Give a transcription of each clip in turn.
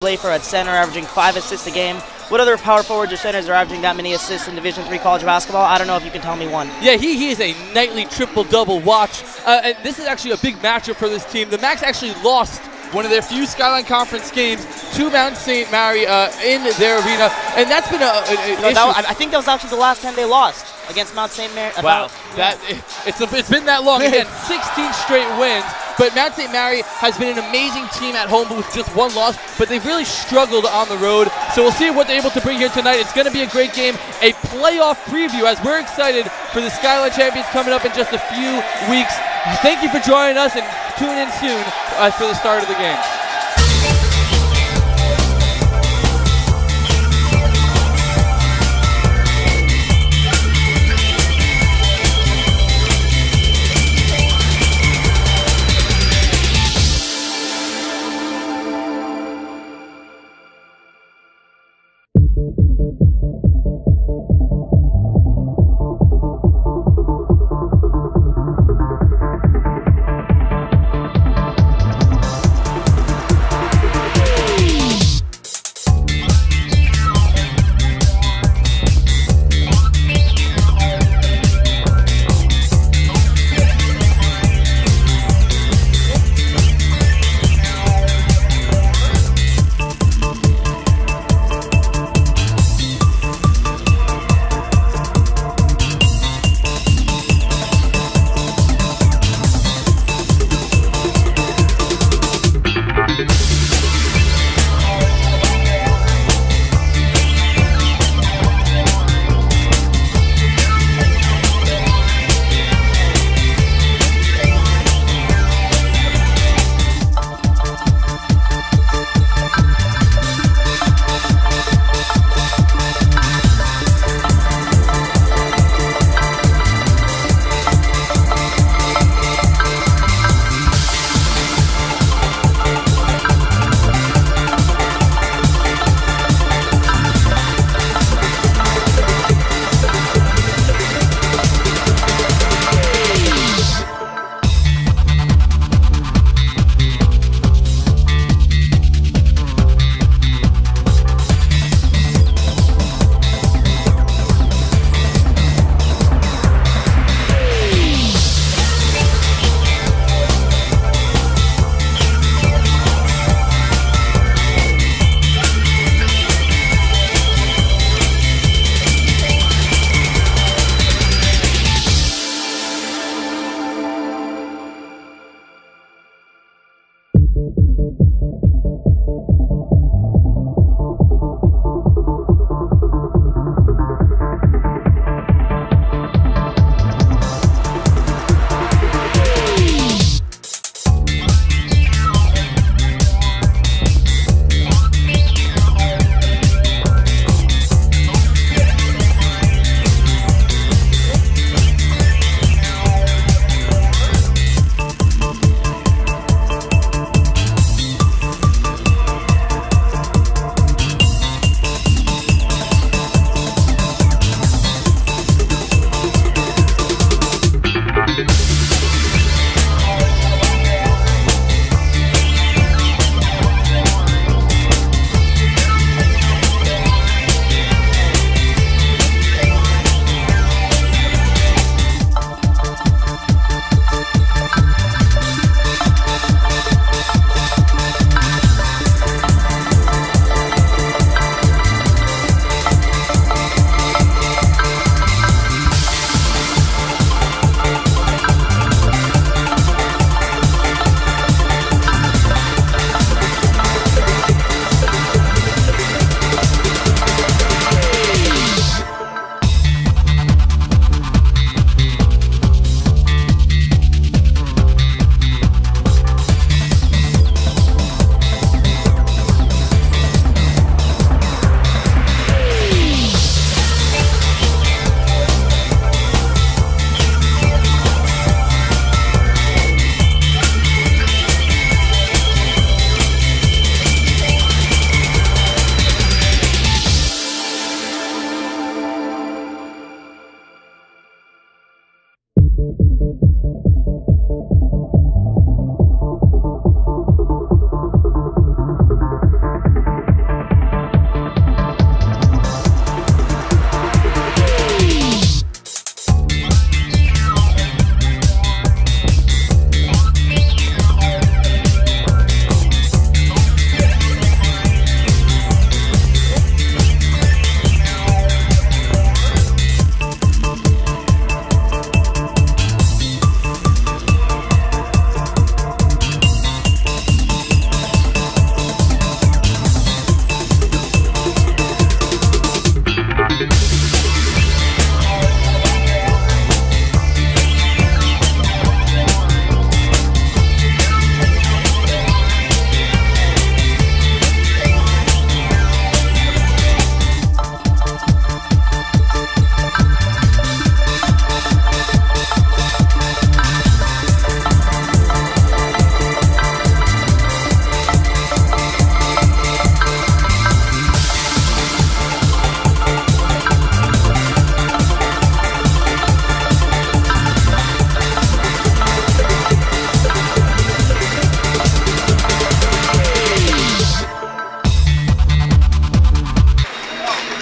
Blafer at center, averaging 5 assists a game. What other power forwards or centers are averaging that many assists in Division III college basketball? I don't know if you can tell me one. Yeah, he is a nightly triple-double watch. And this is actually a big matchup for this team. The Macs actually lost one of their few Skyline Conference games to Mount St. Mary in their arena, and that's been an issue. I think that was actually the last time they lost against Mount St. Mary. Wow, it's been that long. Again, 16 straight wins. But Mount St. Mary has been an amazing team at home with just one loss, but they've really struggled on the road. So we'll see what they're able to bring here tonight. It's going to be a great game, a playoff preview as we're excited for the Skyline Champions coming up in just a few weeks. Thank you for joining us, and tune in soon for the start of the game.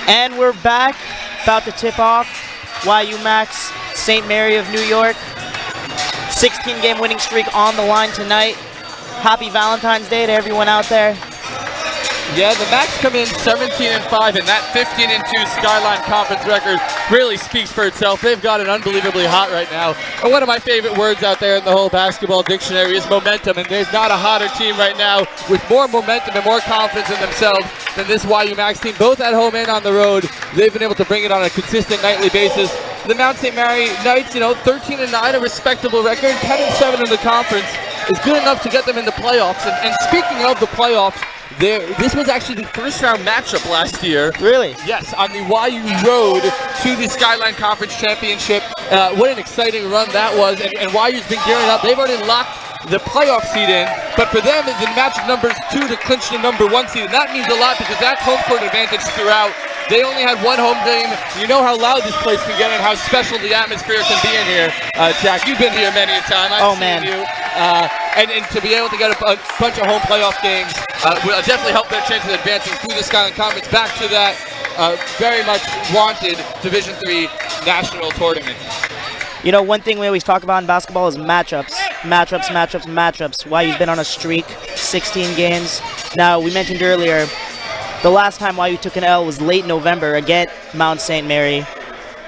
And we're back, about to tip off YU Max St. Mary of New York. 16-game winning streak on the line tonight. Happy Valentine's Day to everyone out there. Yeah, the Max come in 17-5, and that 15-2 Skyline Conference record really speaks for itself. They've got it unbelievably hot right now. And one of my favorite words out there in the whole basketball dictionary is momentum, and there's not a hotter team right now with more momentum and more confidence in themselves than this YU Max team, both at home and on the road. They've been able to bring it on a consistent nightly basis. The Mount St. Mary Knights, 13-9, a respectable record, 10-7 in the conference is good enough to get them in the playoffs. And speaking of the playoffs, this was actually the first round matchup last year. Really? Yes, on the YU road to the Skyline Conference Championship. What an exciting run that was, and YU's been gearing up. They've already locked the playoff seed in, but for them it's in matchup number 2 to clinch the number 1 seed, and that means a lot because that's home court advantage throughout. They only had one home game. You know how loud this place can get and how special the atmosphere can be in here. Jack, you've been here many a time. I've seen you. And to be able to get a bunch of home playoff games will definitely help their chances of advancing through the Skyline Conference back to that very much wanted Division III national tournament. One thing we always talk about in basketball is matchups. Matchups. YU's been on a streak, 16 games. Now, we mentioned earlier, the last time YU took an L was late November against Mount St. Mary.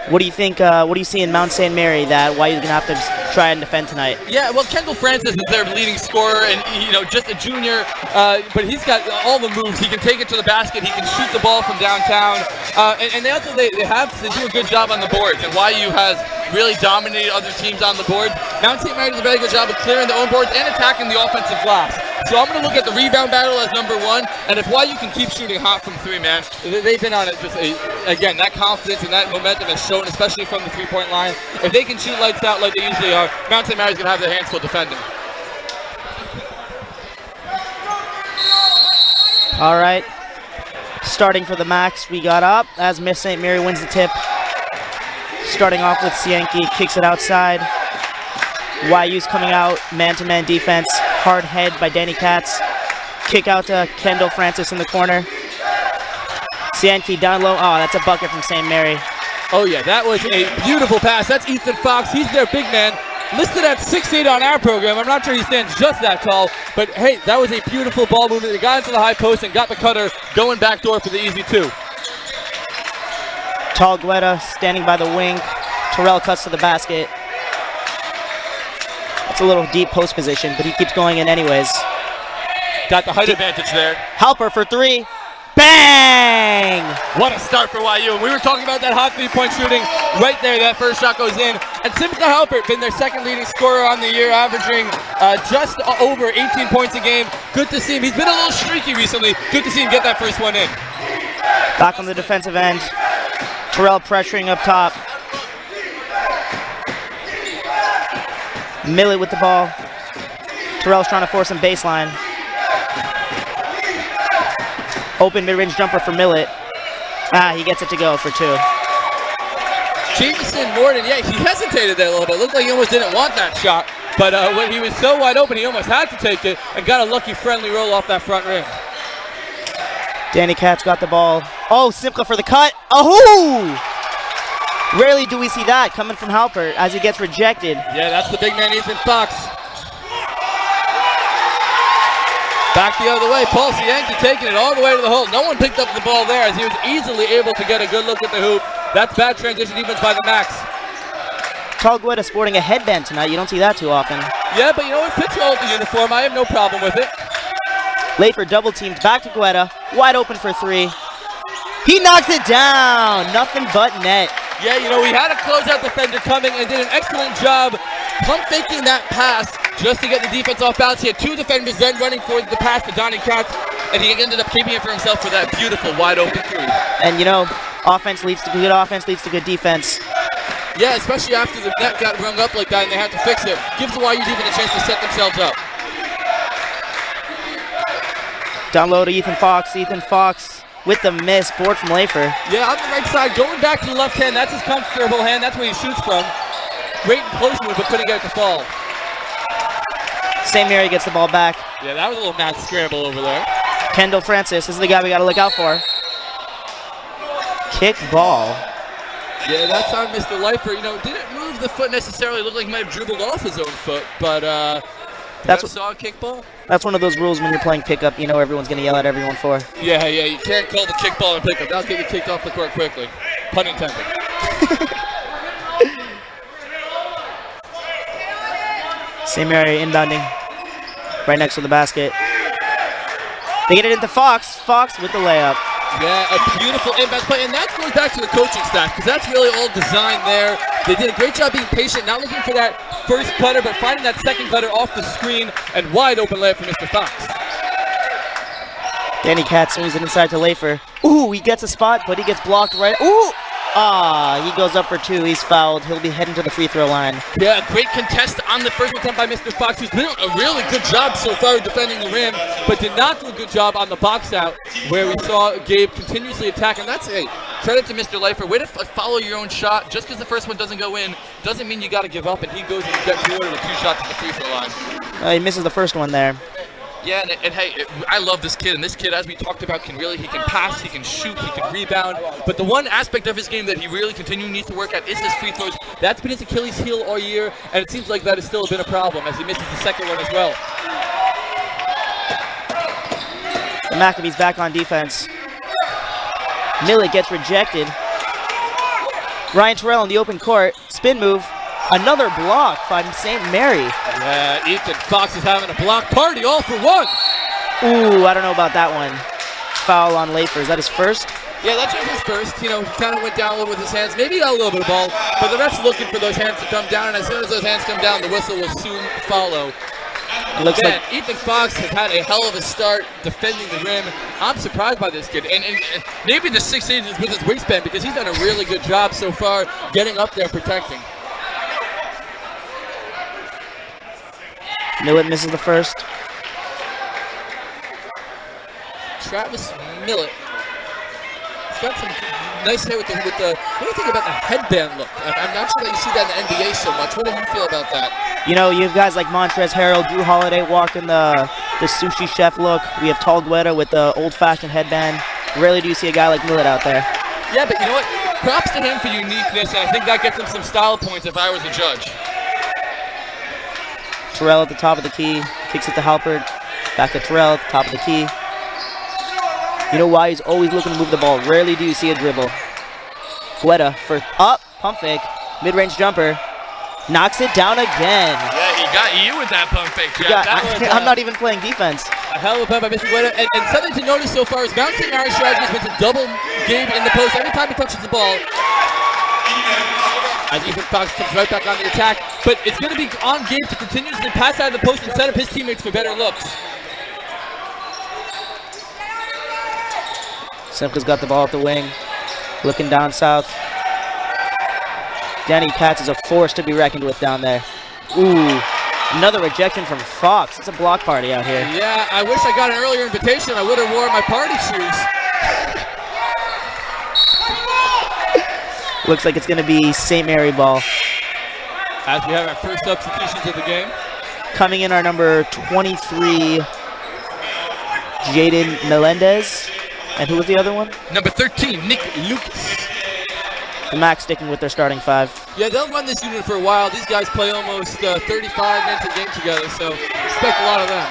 What do you think? What do you see in Mount St. Mary that YU's gonna have to try and defend tonight? Yeah, well, Kendall Francis is their leading scorer, and just a junior, but he's got all the moves. He can take it to the basket. He can shoot the ball from downtown, and they also they do a good job on the boards. And YU has really dominated other teams on the board. Mount St. Mary does a very good job of clearing their own boards and attacking the offensive glass. So I'm going to look at the rebound battle as number 1, and if YU can keep shooting hot from 3, man, they've been on it. Again, that confidence and that momentum is shown, especially from the 3-point line. If they can shoot lights out like they usually are, Mount St. Mary's going to have their hands full defending. All right, starting for the Max, we got up as Miss St. Mary wins the tip. Starting off with Sienki, kicks it outside. YU's coming out, man-to-man defense. Hard head by Danny Katz. Kick out to Kendall Francis in the corner. Sienki down low. Oh, that's a bucket from St. Mary. Oh yeah, that was a beautiful pass. That's Ethan Fox. He's their big man. Listed at 6'8" on our program. I'm not sure he stands just that tall, but hey, that was a beautiful ball movement. They got into the high post and got the cutter going backdoor for the easy 2. Tall Guetta standing by the wing. Terrell cuts to the basket. It's a little deep post position, but he keeps going in anyways. Got the height advantage there. Halper for 3. Bang! What a start for YU. We were talking about that hot 3-point shooting. Right there, that first shot goes in. And Simcha Halpert, been their second leading scorer on the year, averaging just over 18 points a game. Good to see him. He's been a little streaky recently. Good to see him get that first one in. Back on the defensive end. Terrell pressuring up top. Millett with the ball. Terrell's trying to force him baseline. Open mid-range jumper for Millett. He gets it to go for 2. Jameson Morton, yeah, he hesitated there a little bit. Looked like he almost didn't want that shot. But when he was so wide open, he almost had to take it and got a lucky friendly roll off that front rim. Danny Katz got the ball. Oh, Simcha for the cut. Oh! Rarely do we see that coming from Halpert as he gets rejected. Yeah, that's the big man, Ethan Fox. Back the other way, Paul Sienki taking it all the way to the hole. No one picked up the ball there as he was easily able to get a good look at the hoop. That's bad transition defense by the Max. Tall Guetta sporting a headband tonight. You don't see that too often. Yeah, but it fits well with the uniform. I have no problem with it. Lafer double teamed back to Guetta. Wide open for 3. He knocks it down. Nothing but net. Yeah, we had a closeout defender coming and did an excellent job pump faking that pass just to get the defense off balance. He had 2 defenders then running for the pass to Donnie Katz, and he ended up keeping it for himself for that beautiful wide open 3. And offense leads to good offense, leads to good defense. Yeah, especially after the net got rung up like that and they had to fix it. Gives the YU defense a chance to set themselves up. Down low to Ethan Fox. Ethan Fox with the miss, board from Lafer. Yeah, on the right side, going back to the left hand. That's his comfortable hand. That's where he shoots from. Great close move, but couldn't get it to fall. St. Mary gets the ball back. Yeah, that was a little mad scramble over there. Kendall Francis, this is the guy we got to look out for. kick ball. Yeah, that's on Mr. Leifer. You know, didn't move the foot necessarily. Looked like he might have dribbled off his own foot, but That's what- saw a kickball. That's one of those rules when you're playing pickup, you know everyone's going to yell at everyone for. Yeah, you can't call the kickball and pickup. That'll get you kicked off the court quickly. Pun intended. St. Mary inbounding right next to the basket. They get it into Fox. Fox with the layup. Yeah, a beautiful inbound play, and that goes back to the coaching staff because that's really all designed there. They did a great job being patient, not looking for that first cutter, but finding that second cutter off the screen and wide open layup for Mr. Fox. Danny Katz swings it inside to Leifer. Ooh, he gets a spot, but he gets blocked right. Ooh! He goes up for 2. He's fouled. He'll be heading to the free throw line. Yeah, a great contest on the first attempt by Mr. Fox, who's doing a really good job so far defending the rim, but did not do a good job on the box out, where we saw Gabe continuously attack. And that's a credit to Mr. Leifer. Way to follow your own shot. Just because the first one doesn't go in doesn't mean you got to give up, and he goes and gets forward with 2 shots at the free throw line. He misses the first one there. Yeah, and hey, I love this kid, and this kid, as we talked about, he can pass, he can shoot, he can rebound, but the one aspect of his game that he really continually needs to work at is his free throws. That's been his Achilles heel all year, and it seems like that has still been a problem as he misses the second one as well. The Maccabees back on defense. Millett gets rejected. Ryan Terrell in the open court, spin move. Another block by St. Mary. Yeah, Ethan Fox is having a block party all for one. Ooh, I don't know about that one. Foul on Leifer. Is that his first? Yeah, that's just his first. You know, he kind of went down a little with his hands. Maybe he got a little bit of ball, but the ref's looking for those hands to come down, and as soon as those hands come down, the whistle will soon follow. It looks Again, like Ethan Fox has had a hell of a start defending the rim. I'm surprised by this kid, and maybe the 6 inches with his waistband because he's done a really good job so far getting up there protecting. Millett misses the first. Travis Millett. He's got some nice hair with the what do you think about the headband look? I'm not sure that you see that in the NBA so much. What do you feel about that? You know, you have guys like Montrezl Harrell, Drew Holiday walking the sushi chef look. We have Tall Guetta with the old-fashioned headband. Rarely do you see a guy like Millett out there. Yeah, but you know what? Props to him for uniqueness, and I think that gets him some style points if I was a judge. Terrell at the top of the key, kicks it to Halpert, back to Terrell at the top of the key. You know why? He's always looking to move the ball. Rarely do you see a dribble. Guetta for up, pump fake, mid-range jumper, knocks it down again. Yeah, he got you with that pump fake. I'm not even playing defense. A hell of a play by Mr. Guetta, and something to notice so far is Mount St. Mary's strategy has been to double Gabe in the post every time he touches the ball. As Ethan Fox comes right back on the attack, but it's going to be on Gabe to continuously pass out of the post and set up his teammates for better looks. Simka's got the ball at the wing, looking down south. Danny Katz is a force to be reckoned with down there. Ooh, another rejection from Fox. It's a block party out here. Yeah, I wish I got an earlier invitation. I would have worn my party shoes. Looks like it's going to be St. Mary ball. As we have our first substitutions of the game. Coming in our number 23, Jaden Melendez. And who was the other one? Number 13, Nick Lucas. The Mac sticking with their starting 5. Yeah, they'll run this unit for a while. These guys play almost 35 minutes a game together, so expect a lot of them.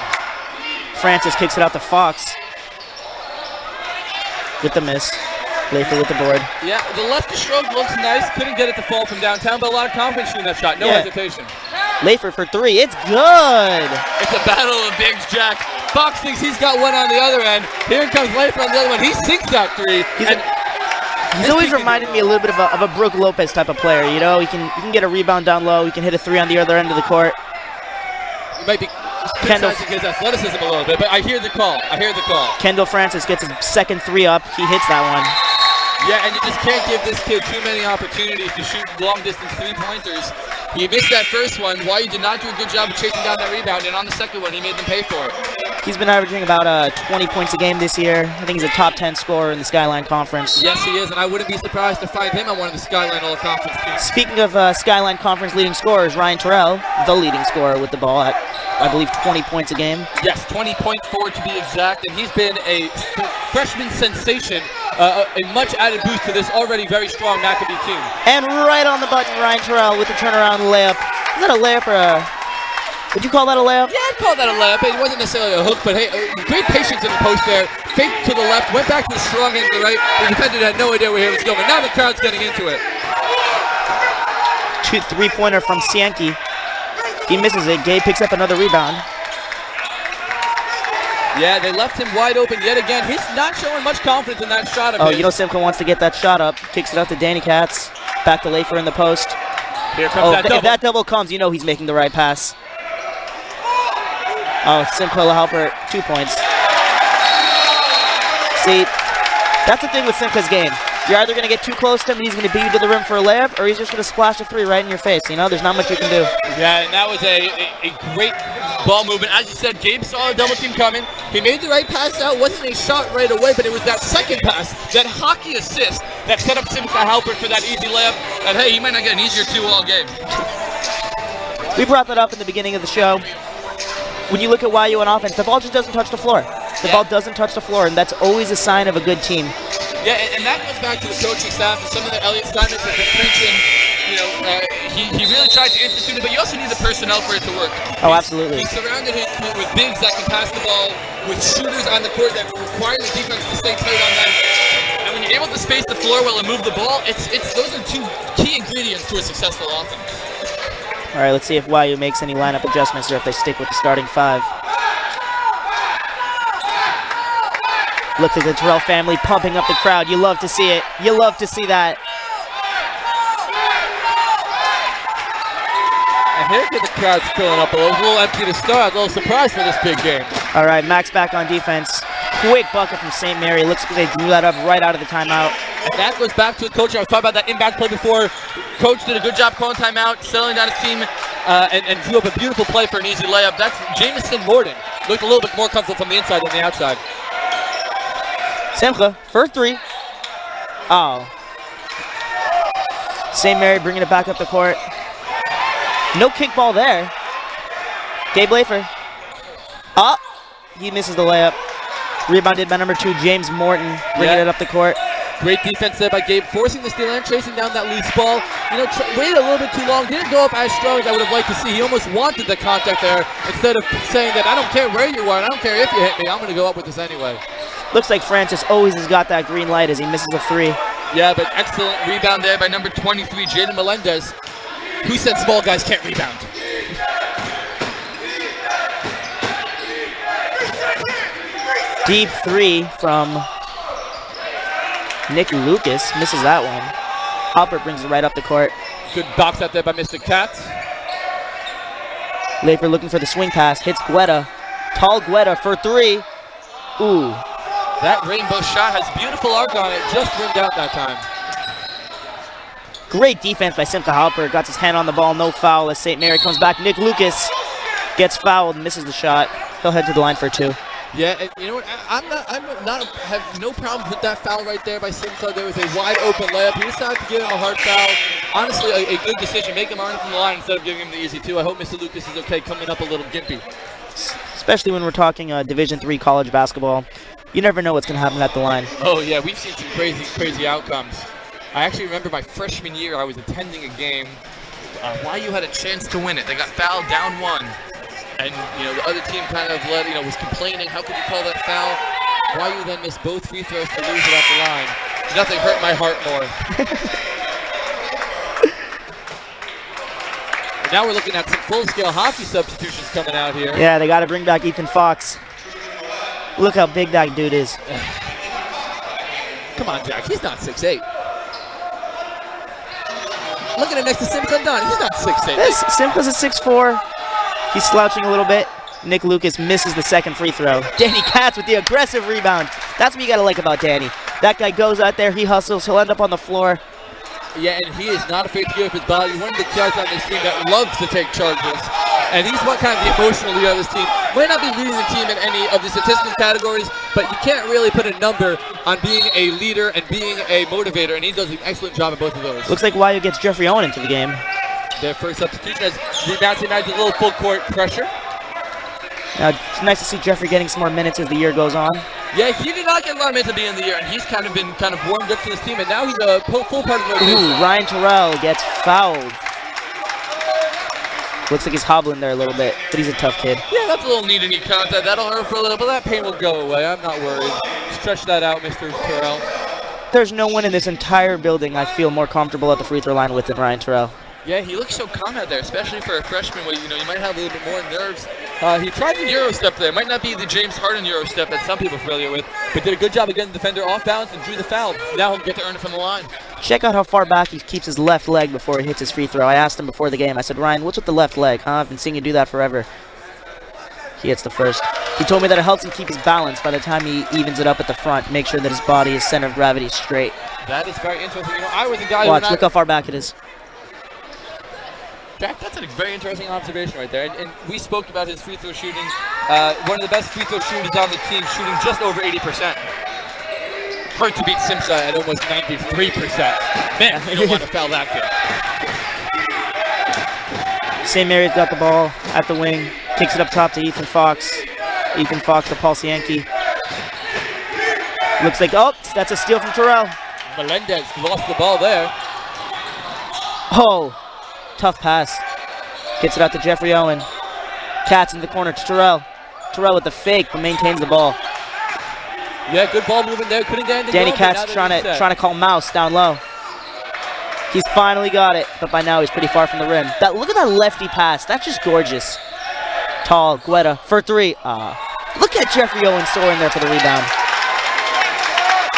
Francis kicks it out to Fox. With the miss. Leifer with the board. Yeah, the lefty stroke looks nice. Couldn't get it to fall from downtown, but a lot of confidence shooting that shot. No hesitation. Leifer for 3. It's good. It's a battle of bigs, Jack. Fox thinks he's got one on the other end. Here comes Leifer on the other one. He sinks that 3. He's always reminded me a little bit of a Brook Lopez type of player. You know, he can get a rebound down low. He can hit a 3 on the other end of the court. He might be criticizing his athleticism a little bit, but I hear the call. Kendall Francis gets his second 3 up. He hits that one. Yeah, and you just can't give this kid too many opportunities to shoot long-distance 3-pointers. He missed that first one. Why he did not do a good job of chasing down that rebound, and on the second one, he made them pay for it. He's been averaging about 20 points a game this year. I think he's a top 10 scorer in the Skyline Conference. Yes, he is, and I wouldn't be surprised to find him on one of the Skyline All-Conference teams. Speaking of Skyline Conference leading scorers, Ryan Terrell, the leading scorer with the ball at, I believe, 20 points a game. Yes, 20.4 to be exact, and he's been a freshman sensation, a much added boost to this already very strong Maccabee team. And right on the button, Ryan Terrell with the turnaround layup. Is that a layup or a... Would you call that a layup? Yeah, I'd call that a layup. It wasn't necessarily a hook, but hey, great patience in the post there. Fake to the left, went back to the strong hand to the right. The defender had no idea where he was going. Now the crowd's getting into it. Three-pointer from Sienke. He misses it. Gabe picks up another rebound. Yeah, they left him wide open yet again. He's not showing much confidence in that shot of his. You know Simcoe wants to get that shot up. Kicks it out to Danny Katz. Back to Lafer in the post. Here comes that double. If that double comes, you know he's making the right pass. Simcoe Halpert, 2 points. See, that's the thing with Simcoe's game. You're either going to get too close to him and he's going to beat you to the rim for a layup, or he's just going to splash a three right in your face. You know, there's not much you can do. Yeah, and that was a great ball movement. As you said, Gabe saw a double team coming. He made the right pass out. Wasn't a shot right away, but it was that second pass, that hockey assist, that set up Simcoe Halpert for that easy layup. And hey, he might not get an easier two all game. We brought that up in the beginning of the show. When you look at YU on offense, the ball just doesn't touch the floor. The ball doesn't touch the floor, and that's always a sign of a good team. Yeah, and that goes back to the coaching staff and some of the Elliott Steinmetz has been preaching. You know, he really tried to institute it, but you also need the personnel for it to work. Oh, absolutely. He surrounded it with bigs that can pass the ball, with shooters on the court that require the defense to stay tight on them. And when you're able to space the floor well and move the ball, those are two key ingredients to a successful offense. All right, let's see if YU makes any lineup adjustments or if they stick with the starting five. Looks like the Terrell family pumping up the crowd. You love to see it. You love to see that. And here's where the crowd's filling up. It was a little empty to start. A little surprise for this big game. All right, Max back on defense. Quick bucket from St. Mary. Looks like they drew that up right out of the timeout. And that goes back to the coach. I was talking about that inbound play before. Coach did a good job calling timeout, selling down his team, and drew up a beautiful play for an easy layup. That's Jamison Morton. Looked a little bit more comfortable from the inside than the outside. Simcha, first three. Oh. St. Mary bringing it back up the court. No kickball there. Gabe Lafer. He misses the layup. Rebounded by number 2, James Morton, bringing it up the court. Great defense there by Gabe, forcing the steal and chasing down that loose ball. You know, waited a little bit too long. Didn't go up as strong as I would have liked to see. He almost wanted the contact there instead of saying that I don't care where you are, and I don't care if you hit me. I'm going to go up with this anyway. Looks like Francis always has got that green light as he misses a three. Yeah, but excellent rebound there by number 23, Jaden Melendez. Who said small guys can't rebound? Deep three from Nick Lucas. Misses that one. Halpert brings it right up the court. Good box out there by Mr. Katz. Lafer looking for the swing pass. Hits Guetta. Tall Guetta for three. Ooh. That rainbow shot has beautiful arc on it. Just rimmed out that time. Great defense by Simcha Halpert. Got his hand on the ball. No foul as St. Mary comes back. Nick Lucas gets fouled and misses the shot. He'll head to the line for two. Yeah, and you know what? I have no problems with that foul right there by Simcha. There was a wide open layup. He decided to give him a hard foul. Honestly, a good decision. Make him earn from the line instead of giving him the easy two. I hope Mr. Lucas is okay coming up a little gimpy. Especially when we're talking Division III college basketball. You never know what's going to happen at the line. Oh, yeah. We've seen some crazy, crazy outcomes. I actually remember my freshman year, I was attending a game. YU had a chance to win it. They got fouled down one. And, you know, the other team kind of was complaining, how could you call that foul? YU then missed both free throws to lose it at the line. Nothing hurt my heart more. And now we're looking at some full-scale hockey substitutions coming out here. Yeah, they got to bring back Ethan Fox. Look how big that dude is. Come on, Jack. He's not 6'8". Look at him next to Simcha Dunn. He's not 6'8". Simcha's a 6'4". He's slouching a little bit. Nick Lucas misses the second free throw. Danny Katz with the aggressive rebound. That's what you got to like about Danny. That guy goes out there, he hustles, he'll end up on the floor. Yeah, and he is not afraid to give up his body. One of the guys on this team that loves to take charges. And he's what kind of the emotional leader of this team. Might not be leading the team in any of the statistical categories, but you can't really put a number on being a leader and being a motivator, and he does an excellent job at both of those. Looks like YU gets Jeffrey Owen into the game. Their first substitution as the Mount St. Mary's a little full court pressure. Now, it's nice to see Jeffrey getting some more minutes as the year goes on. Yeah, he did not get a lot of minutes at the end of the year, and he's kind of been warmed up to this team, and now he's a full part of the rotation. Ooh, Ryan Terrell gets fouled. Looks like he's hobbling there a little bit, but he's a tough kid. Yeah, that's a little knee to knee contact. That'll hurt for a little, but that pain will go away. I'm not worried. Stretch that out, Mr. Terrell. There's no one in this entire building I feel more comfortable at the free throw line with than Ryan Terrell. Yeah, he looks so calm out there, especially for a freshman where you might have a little bit more nerves. He tried the Euro step there. Might not be the James Harden Euro step that some people are familiar with, but did a good job of getting the defender off balance and drew the foul. Now he'll get to earn it from the line. Check out how far back he keeps his left leg before he hits his free throw. I asked him before the game. I said, Ryan, what's with the left leg? Huh? I've been seeing you do that forever. He hits the first. He told me that it helps him keep his balance by the time he evens it up at the front, make sure that his body, his center of gravity is straight. That is very interesting. I was a guy Watch, look how far back it is. Jack, that's a very interesting observation right there. And we spoke about his free throw shooting. One of the best free throw shooters on the team, shooting just over 80%. Hard to beat Simsai at almost 93%. Man, you don't want to foul that kid. St. Mary's got the ball at the wing, kicks it up top to Ethan Fox. Ethan Fox to Paul Cianki. Looks like, oh, that's a steal from Terrell. Melendez lost the ball there. Oh, tough pass. Gets it out to Jeffrey Owen. Katz in the corner to Terrell. Terrell with the fake, but maintains the ball. Yeah, good ball movement there. Couldn't get anything. Danny Katz trying to call Mouse down low. He's finally got it, but by now he's pretty far from the rim. Look at that lefty pass. That's just gorgeous. Tall, Guetta for three. Look at Jeffrey Owen soaring there for the rebound.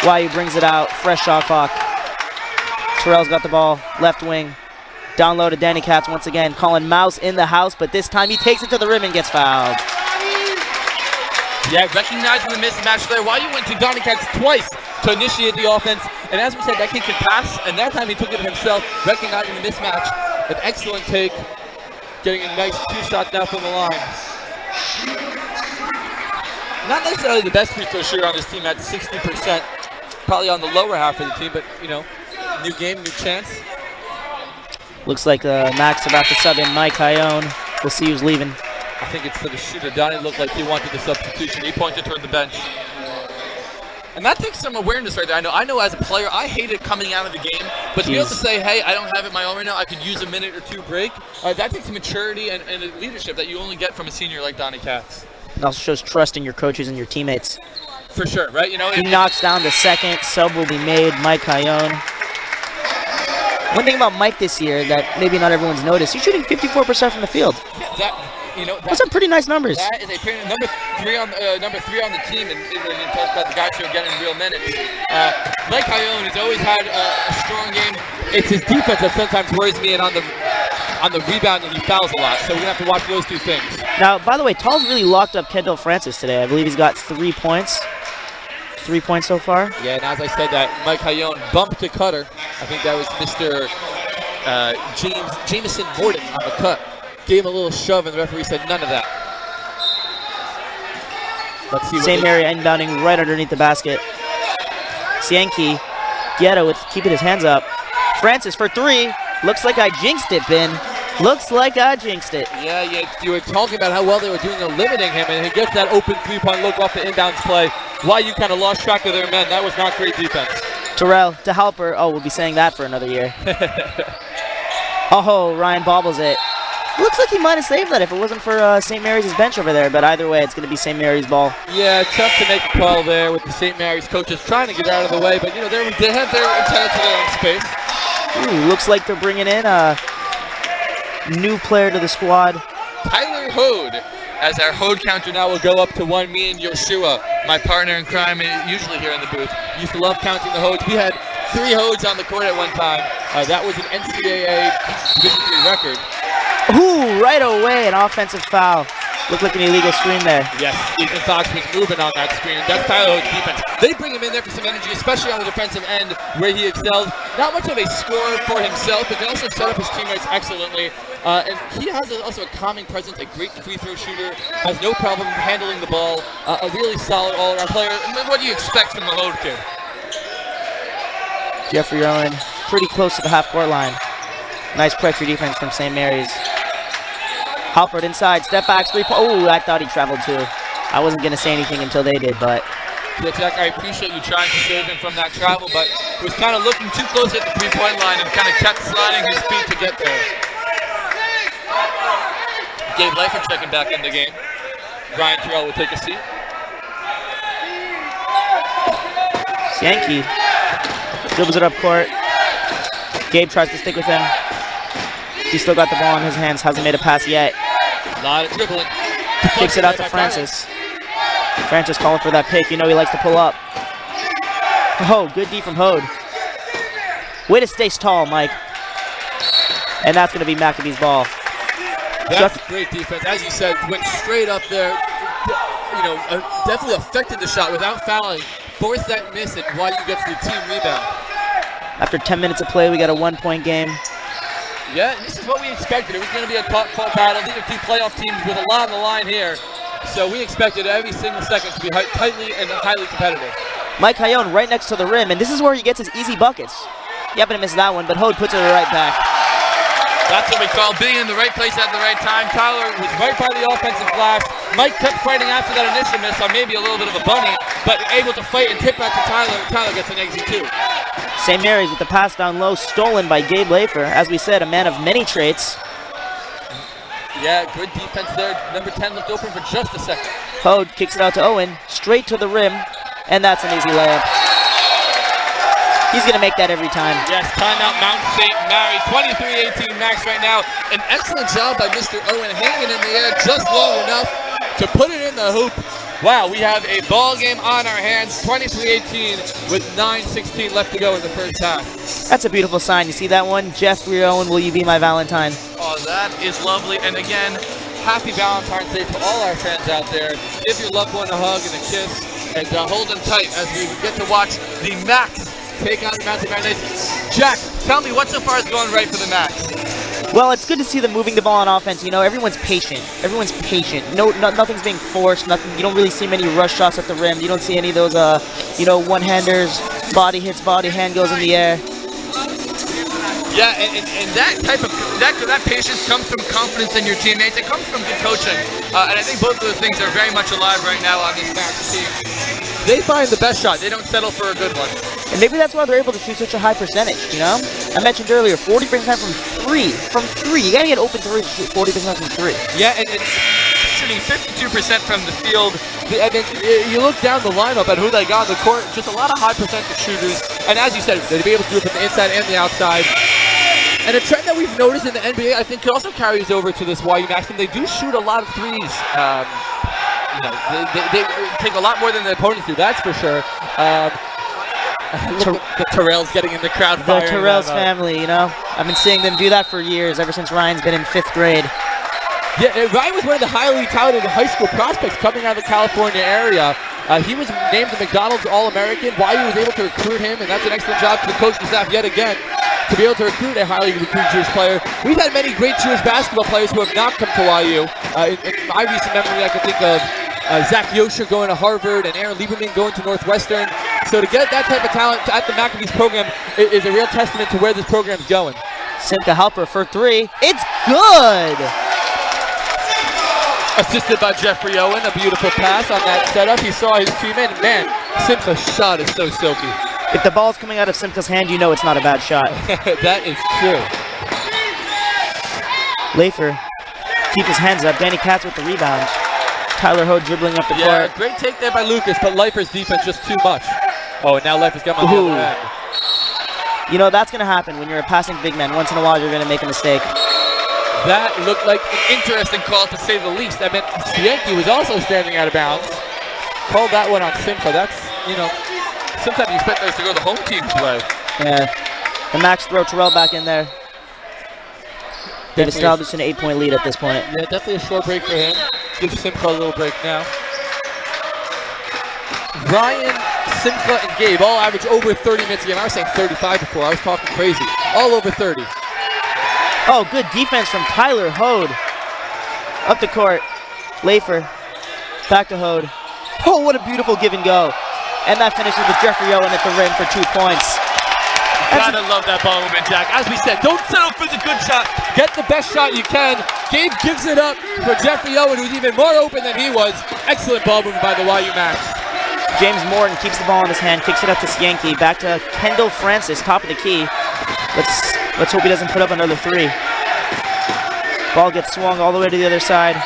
YU brings it out. Fresh shot clock. Terrell's got the ball. Left wing. Down low to Danny Katz once again. Calling Mouse in the house, but this time he takes it to the rim and gets fouled. Yeah, recognizing the mismatch there. YU went to Danny Katz twice to initiate the offense. And as we said, that kid can pass, and that time he took it himself, recognizing the mismatch. An excellent take. Getting a nice 2 shots now from the line. Not necessarily the best free throw shooter on this team at 60%. Probably on the lower half of the team, but, new game, new chance. Looks like Max about to sub in Mike Ione. We'll see who's leaving. I think it's for the shooter. Donnie looked like he wanted the substitution. He pointed toward the bench. And that takes some awareness right there. I know as a player, I hated coming out of the game. But to be able to say, hey, I don't have it my own right now, I could use a minute or two break, that takes maturity and a leadership that you only get from a senior like Donnie Katz. It also shows trust in your coaches and your teammates. For sure, right? He knocks down the second. Sub will be made. Mike Ione. One thing about Mike this year that maybe not everyone's noticed, he's shooting 54% from the field. That's some pretty nice numbers. That is number three on the team, and when you talk about the guys who are getting real minutes. Mike Ione has always had a strong game. It's his defense that sometimes worries me, and on the rebound, and he fouls a lot. So we're gonna have to watch those two things. Now, by the way, Tall's really locked up Kendall Francis today. I believe he's got 3 points. 3 points so far. Yeah, and as I said, that Mike Ione bumped to Cutter. I think that was Mr. Jameson Morton on the cut. Gave him a little shove, and the referee said none of that. Let's see. St. Mary inbounding right underneath the basket. Cianki, Guetta with keeping his hands up. Francis for 3. Looks like I jinxed it, Ben. Looks like I jinxed it. Yeah, you were talking about how well they were doing limiting him, and he gets that open 3-point look off the inbounds play. YU kind of lost track of their men. That was not great defense. Terrell to Halper. Oh, we'll be saying that for another year. Oh, Ryan bobbles it. Looks like he might have saved that if it wasn't for St. Mary's bench over there, but either way, it's going to be St. Mary's ball. Yeah, tough to make a call there with the St. Mary's coaches trying to get out of the way, but they have their entitled to their own space. Ooh, looks like they're bringing in a new player to the squad. Tyler Hode, as our Hode counter now will go up to 1. Me and Yoshua, my partner in crime, usually here in the booth, used to love counting the Hodes. We had 3 Hodes on the court at one time. That was an NCAA Division III record. Ooh, right away, an offensive foul. Looked like an illegal screen there. Yes, Ethan Fox was moving on that screen. That's Tyler Hode's defense. They bring him in there for some energy, especially on the defensive end where he excels. Not much of a scorer for himself, but can also set up his teammates excellently. And he has also a calming presence, a great free throw shooter, has no problem handling the ball, a really solid all-around player. And what do you expect from the Hode kid? Jeffrey Owen, pretty close to the half-court line. Nice pressure defense from St. Mary's. Halpert inside, step back, oh, I thought he traveled too. I wasn't going to say anything until they did, but... Yeah, Jack, I appreciate you trying to save him from that travel, but was kind of looking too close at the three-point line and kind of kept sliding his feet to get there. Gabe Leifer checking back in the game. Ryan Terrell will take a seat. Yankee dribbles it up court. Gabe tries to stick with him. He's still got the ball in his hands, hasn't made a pass yet. A lot of dribbling. Kicks it out to Francis. Francis calling for that pick. You know he likes to pull up. Oh, good D from Hode. Way to stay tall, Mike. And that's going to be McAbee's ball. That's great defense. As you said, went straight up there. You know, definitely affected the shot without fouling. Forced that miss and why you get to the team rebound. After 10 minutes of play, we got a 1-point game. Yeah, this is what we expected. It was going to be a tough battle. These are two playoff teams with a lot on the line here. So we expected every single second to be tightly and highly competitive. Mike Hayone right next to the rim, and this is where he gets his easy buckets. You happen to miss that one, but Hode puts it right back. That's what we call being in the right place at the right time. Tyler was right by the offensive glass. Mike kept fighting after that initial miss on maybe a little bit of a bunny, but able to fight and tip back to Tyler. Tyler gets an exit too. St. Mary's with the pass down low, stolen by Gabe Leifer. As we said, a man of many traits. Yeah, good defense there. Number 10 looked open for just a second. Hode kicks it out to Owen, straight to the rim, and that's an easy layup. He's going to make that every time. Yes, timeout Mount St. Mary, 23-18 max right now. An excellent job by Mr. Owen hanging in the air just long enough to put it in the hoop. Wow, we have a ball game on our hands, 23-18 with 9:16 left to go in the first half. That's a beautiful sign. You see that one? Jeffrey Owen, will you be my Valentine? Oh, that is lovely. And again, happy Valentine's Day to all our fans out there. Give your loved one a hug and a kiss, and hold them tight as we get to watch the Max take on the Mountain Knights. Jack, tell me what so far is going right for the Max? Well, it's good to see them moving the ball on offense. You know, everyone's patient. Everyone's patient. Nothing's being forced. Nothing. You don't really see many rush shots at the rim. You don't see any of those, one-handers. Body hits body, hand goes in the air. Yeah, and that type of that patience comes from confidence in your teammates. It comes from good coaching, and I think both of those things are very much alive right now on this Max team. They find the best shot. They don't settle for a good one. And maybe that's why they're able to shoot such a high percentage, you know? I mentioned earlier, 40% from three. From three. You gotta get open threes to shoot 40% from three. Yeah, and it's shooting 52% from the field. And then you look down the lineup at who they got on the court, just a lot of high percentage shooters. And as you said, they'd be able to do it from the inside and the outside. And a trend that we've noticed in the NBA, I think, also carries over to this YU Max team. They do shoot a lot of threes. They take a lot more than the opponents do, that's for sure. Look at the Terrells getting in the crowd. The Terrells family, you know? I've been seeing them do that for years, ever since Ryan's been in 5th grade. Yeah, Ryan was one of the highly touted high school prospects coming out of the California area. He was named the McDonald's All-American. YU was able to recruit him, and that's an excellent job to the coaching staff yet again to be able to recruit a highly recruited Jewish player. We've had many great Jewish basketball players who have not come to YU. In my recent memory, I can think of Zach Yosher going to Harvard and Aaron Lieberman going to Northwestern. So to get that type of talent at the Maccabees program is a real testament to where this program is going. Simca Halper for three. It's good! Assisted by Jeffrey Owen, a beautiful pass on that setup. He saw his teammate, and man, Simca's shot is so silky. If the ball's coming out of Simca's hand, you know it's not a bad shot. That is true. Leifer, keep his hands up. Danny Katz with the rebound. Tyler Hode dribbling up the court. Yeah, great take there by Lucas, but Leifer's defense just too much. Oh, and now Leifer's got on the other end. You know, that's going to happen when you're a passing big man. Once in a while, you're going to make a mistake. That looked like an interesting call, to say the least. I meant Yankee was also standing out of bounds. Called that one on Simca. That's, you know, sometimes you expect those to go the home team's way. Yeah. And Max throw Terrell back in there. They've established an 8-point lead at this point. Yeah, definitely a short break for him. Give Simcha a little break now. Ryan, Simcha, and Gabe all average over 30 minutes a game. I was saying 35 before. I was talking crazy. All over 30. Oh, good defense from Tyler Hode. Up the court. Lafer. Back to Hode. Oh, what a beautiful give and go. And that finishes with Jeffrey Owen at the rim for 2 points. Gotta love that ball movement, Jack. As we said, don't settle for the good shot. Get the best shot you can. Gabe gives it up for Jeffrey Owen, who's even more open than he was. Excellent ball movement by the YU Max. James Morton keeps the ball in his hand, kicks it up to Sienke. Back to Kendall Francis, top of the key. Let's hope he doesn't put up another 3. Ball gets swung all the way to the other side.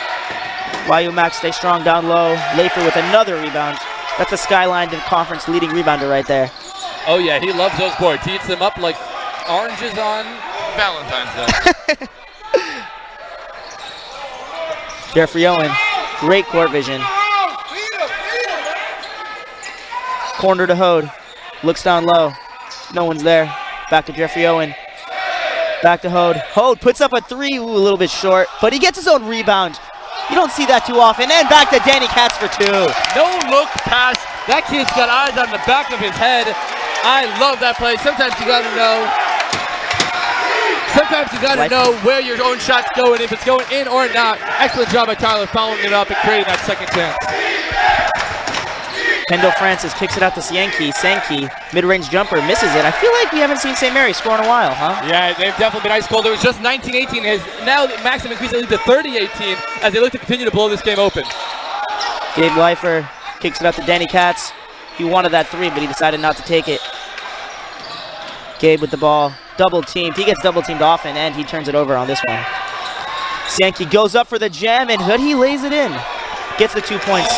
YU Max stay strong down low. Lafer with another rebound. That's a Skyline Conference leading rebounder right there. Oh yeah, he loves those boards. He eats them up like oranges on Valentine's Day. Jeffrey Owen, great court vision. Corner to Hode, looks down low. No one's there. Back to Jeffrey Owen. Back to Hode. Hode puts up a 3, a little bit short, but he gets his own rebound. You don't see that too often. And back to Danny Katz for 2. No look pass. That kid's got eyes on the back of his head. I love that play. Sometimes you gotta know. Sometimes you gotta know where your own shot's going, if it's going in or not. Excellent job by Tyler following it up and creating that second chance. Kendall Francis kicks it out to Sienke. Sankey, mid-range jumper, misses it. I feel like we haven't seen St. Mary score in a while, huh? Yeah, they've definitely been ice cold. It was just 19-18. Now Maxim increased the lead to 30-18 as they look to continue to blow this game open. Gabe Leifer kicks it out to Danny Katz. He wanted that 3, but he decided not to take it. Gabe with the ball, double teamed. He gets double teamed often, and he turns it over on this one. Sienke goes up for the jam, and he lays it in. Gets the 2 points.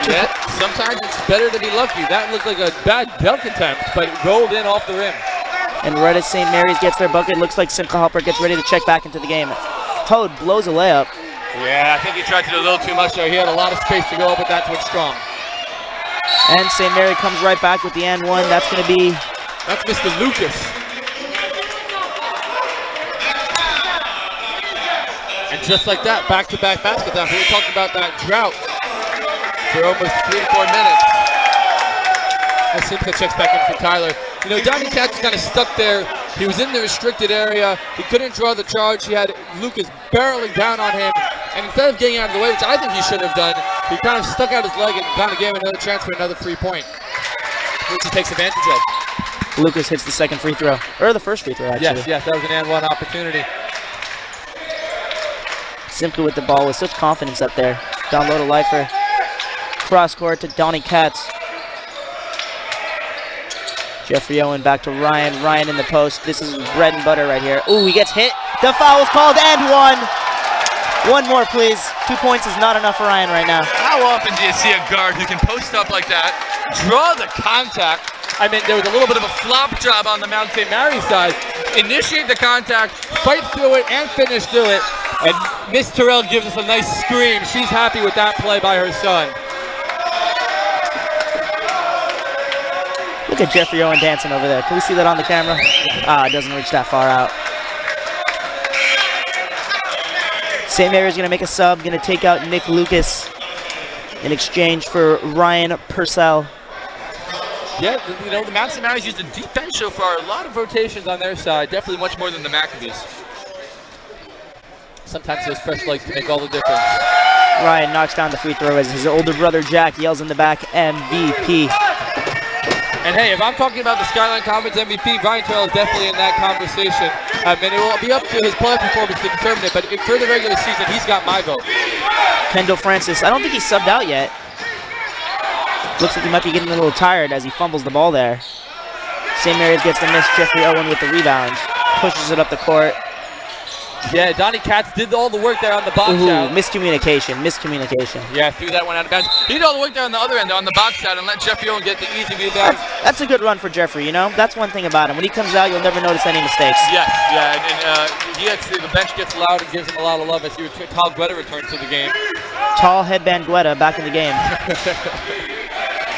Yeah, sometimes it's better to be lucky. That looked like a bad dunk attempt, but it rolled in off the rim. And right as St. Mary's gets their bucket, looks like Simcha Halpert gets ready to check back into the game. Hode blows a layup. Yeah, I think he tried to do a little too much there. He had a lot of space to go up, but that's what's strong. And St. Mary comes right back with the and 1. That's going to be... That's Mr. Lucas. And just like that, back-to-back baskets. We were talking about that drought for almost 3 to 4 minutes. As Simcha checks back in for Tyler. You know, Donnie Katz was kind of stuck there. He was in the restricted area. He couldn't draw the charge. He had Lucas barreling down on him. And instead of getting out of the way, which I think he should have done, he kind of stuck out his leg and kind of gave him another chance for another 3-point, which he takes advantage of. Lucas hits the second free throw. Or the first free throw, actually. Yes, that was an and 1 opportunity. Simcha with the ball with such confidence up there. Down low to Leifer. Cross court to Donnie Katz. Jeffrey Owen back to Ryan. Ryan in the post. This is bread and butter right here. Ooh, he gets hit. The foul is called and 1. 1 more, please. 2 points is not enough for Ryan right now. How often do you see a guard who can post up like that, draw the contact? I mean, there was a little bit of a flop job on the Mount St. Mary side. Initiate the contact, fight through it, and finish through it. And Miss Terrell gives us a nice scream. She's happy with that play by her son. Look at Jeffrey Owen dancing over there. Can we see that on the camera? Ah, it doesn't reach that far out. St. Mary's going to make a sub, going to take out Nick Lucas in exchange for Ryan Purcell. Yeah, you know, the Mount St. Mary's used a deep bench so far. A lot of rotations on their side. Definitely much more than the Maccabees. Sometimes those fresh legs can make all the difference. Ryan knocks down the free throw as his older brother Jack yells in the back, MVP. And hey, if I'm talking about the Skyline Conference MVP, Ryan Terrell is definitely in that conversation. And it will be up to his playoff performance to determine it, but for the regular season, he's got my vote. Kendall Francis, I don't think he's subbed out yet. Looks like he might be getting a little tired as he fumbles the ball there. St. Mary's gets the miss. Jeffrey Owen with the rebound. Pushes it up the court. Yeah, Donnie Katz did all the work there on the box out. Miscommunication. Yeah, threw that one out of bounds. He did all the work there on the other end, on the box out, and let Jeffrey Owen get the easy rebound. That's a good run for Jeffrey, you know? That's one thing about him. When he comes out, you'll never notice any mistakes. Yes, yeah, and the bench gets loud and gives him a lot of love as Tal Guetta returns to the game. Tall headband Guetta back in the game.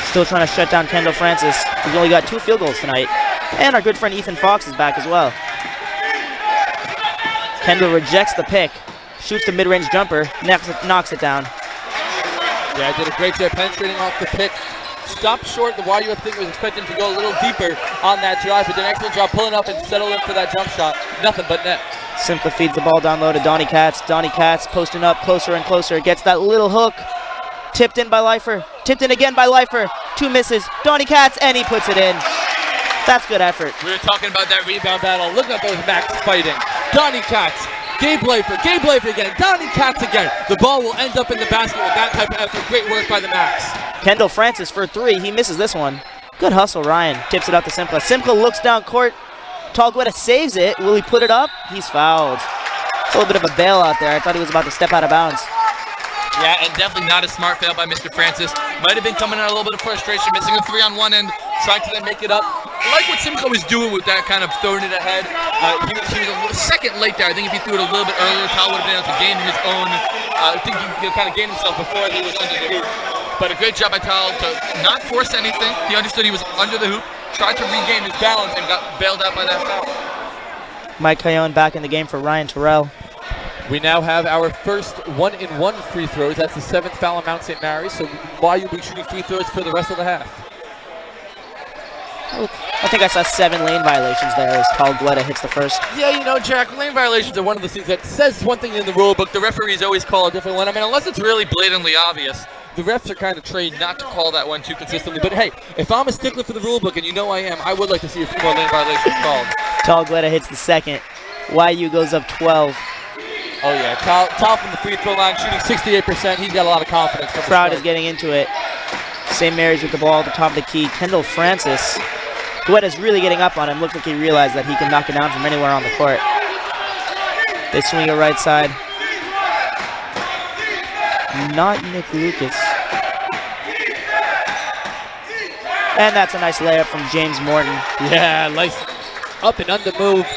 Still trying to shut down Kendall Francis. He's only got 2 field goals tonight. And our good friend Ethan Fox is back as well. Kendall rejects the pick. shoots the mid-range jumper, knocks it down. Yeah, did a great job penetrating off the pick. Stopped short. The YUF thing was expecting to go a little deeper on that drive, but did an excellent job pulling up and settling for that jump shot. Nothing but net. Simka feeds the ball down low to Donnie Katz. Donnie Katz posting up closer and closer. Gets that little hook. Tipped in by Leifer. Tipped in again by Leifer. 2 misses. Donnie Katz, and he puts it in. That's good effort. We were talking about that Rebound battle. Look at those Macs fighting. Donnie Katz. Gabe Leifer again. Donnie Katz again. The ball will end up in the basket with that type of effort. Great work by the Macs. Kendall Francis for 3. He misses this one. Good hustle, Ryan. Tips it out to Simka. Simka looks down court. Talgueta saves it. Will he put it up? He's fouled. It's a little bit of a bailout there. I thought he was about to step out of bounds. Yeah, and definitely not a smart fail by Mr. Francis. Might have been coming out a little bit of frustration, missing a 3 on one end, trying to then make it up. I like what Simka was doing with that, kind of throwing it ahead. He was a second late there. I think if he threw it a little bit earlier, Tal would have been able to gain his own. I think he kind of gained himself before he was under the hoop. But a great job by Tal to not force anything. He understood he was under the hoop, tried to regain his balance, and got bailed out by that foul. Mike Cayone back in the game for Ryan Terrell. We now have our first 1-in-1 free throws. That's the 7th foul on Mount St. Mary. So while you'll be shooting free throws for the rest of the half. I think I saw 7 lane violations there as Talgueta hits the first. Yeah, you know, Jack, lane violations are one of the things that says one thing in the rule book. The referees always call a different one. I mean, unless it's really blatantly obvious. The refs are kind of trained not to call that one too consistently. But hey, if I'm a stickler for the rule book, and you know I am, I would like to see a few more lane violations called. Talgueta hits the second. YU goes up 12. Oh yeah, Tal from the free throw line, shooting 68%. He's got a lot of confidence. Crowd is getting into it. St. Mary's with the ball at the top of the key. Kendall Francis. Guetta's really getting up on him. Looks like he realized that he can knock it down from anywhere on the court. They swing it right side. Not Nick Lucas. And that's a nice layup from James Morton. Yeah, nice up and under move.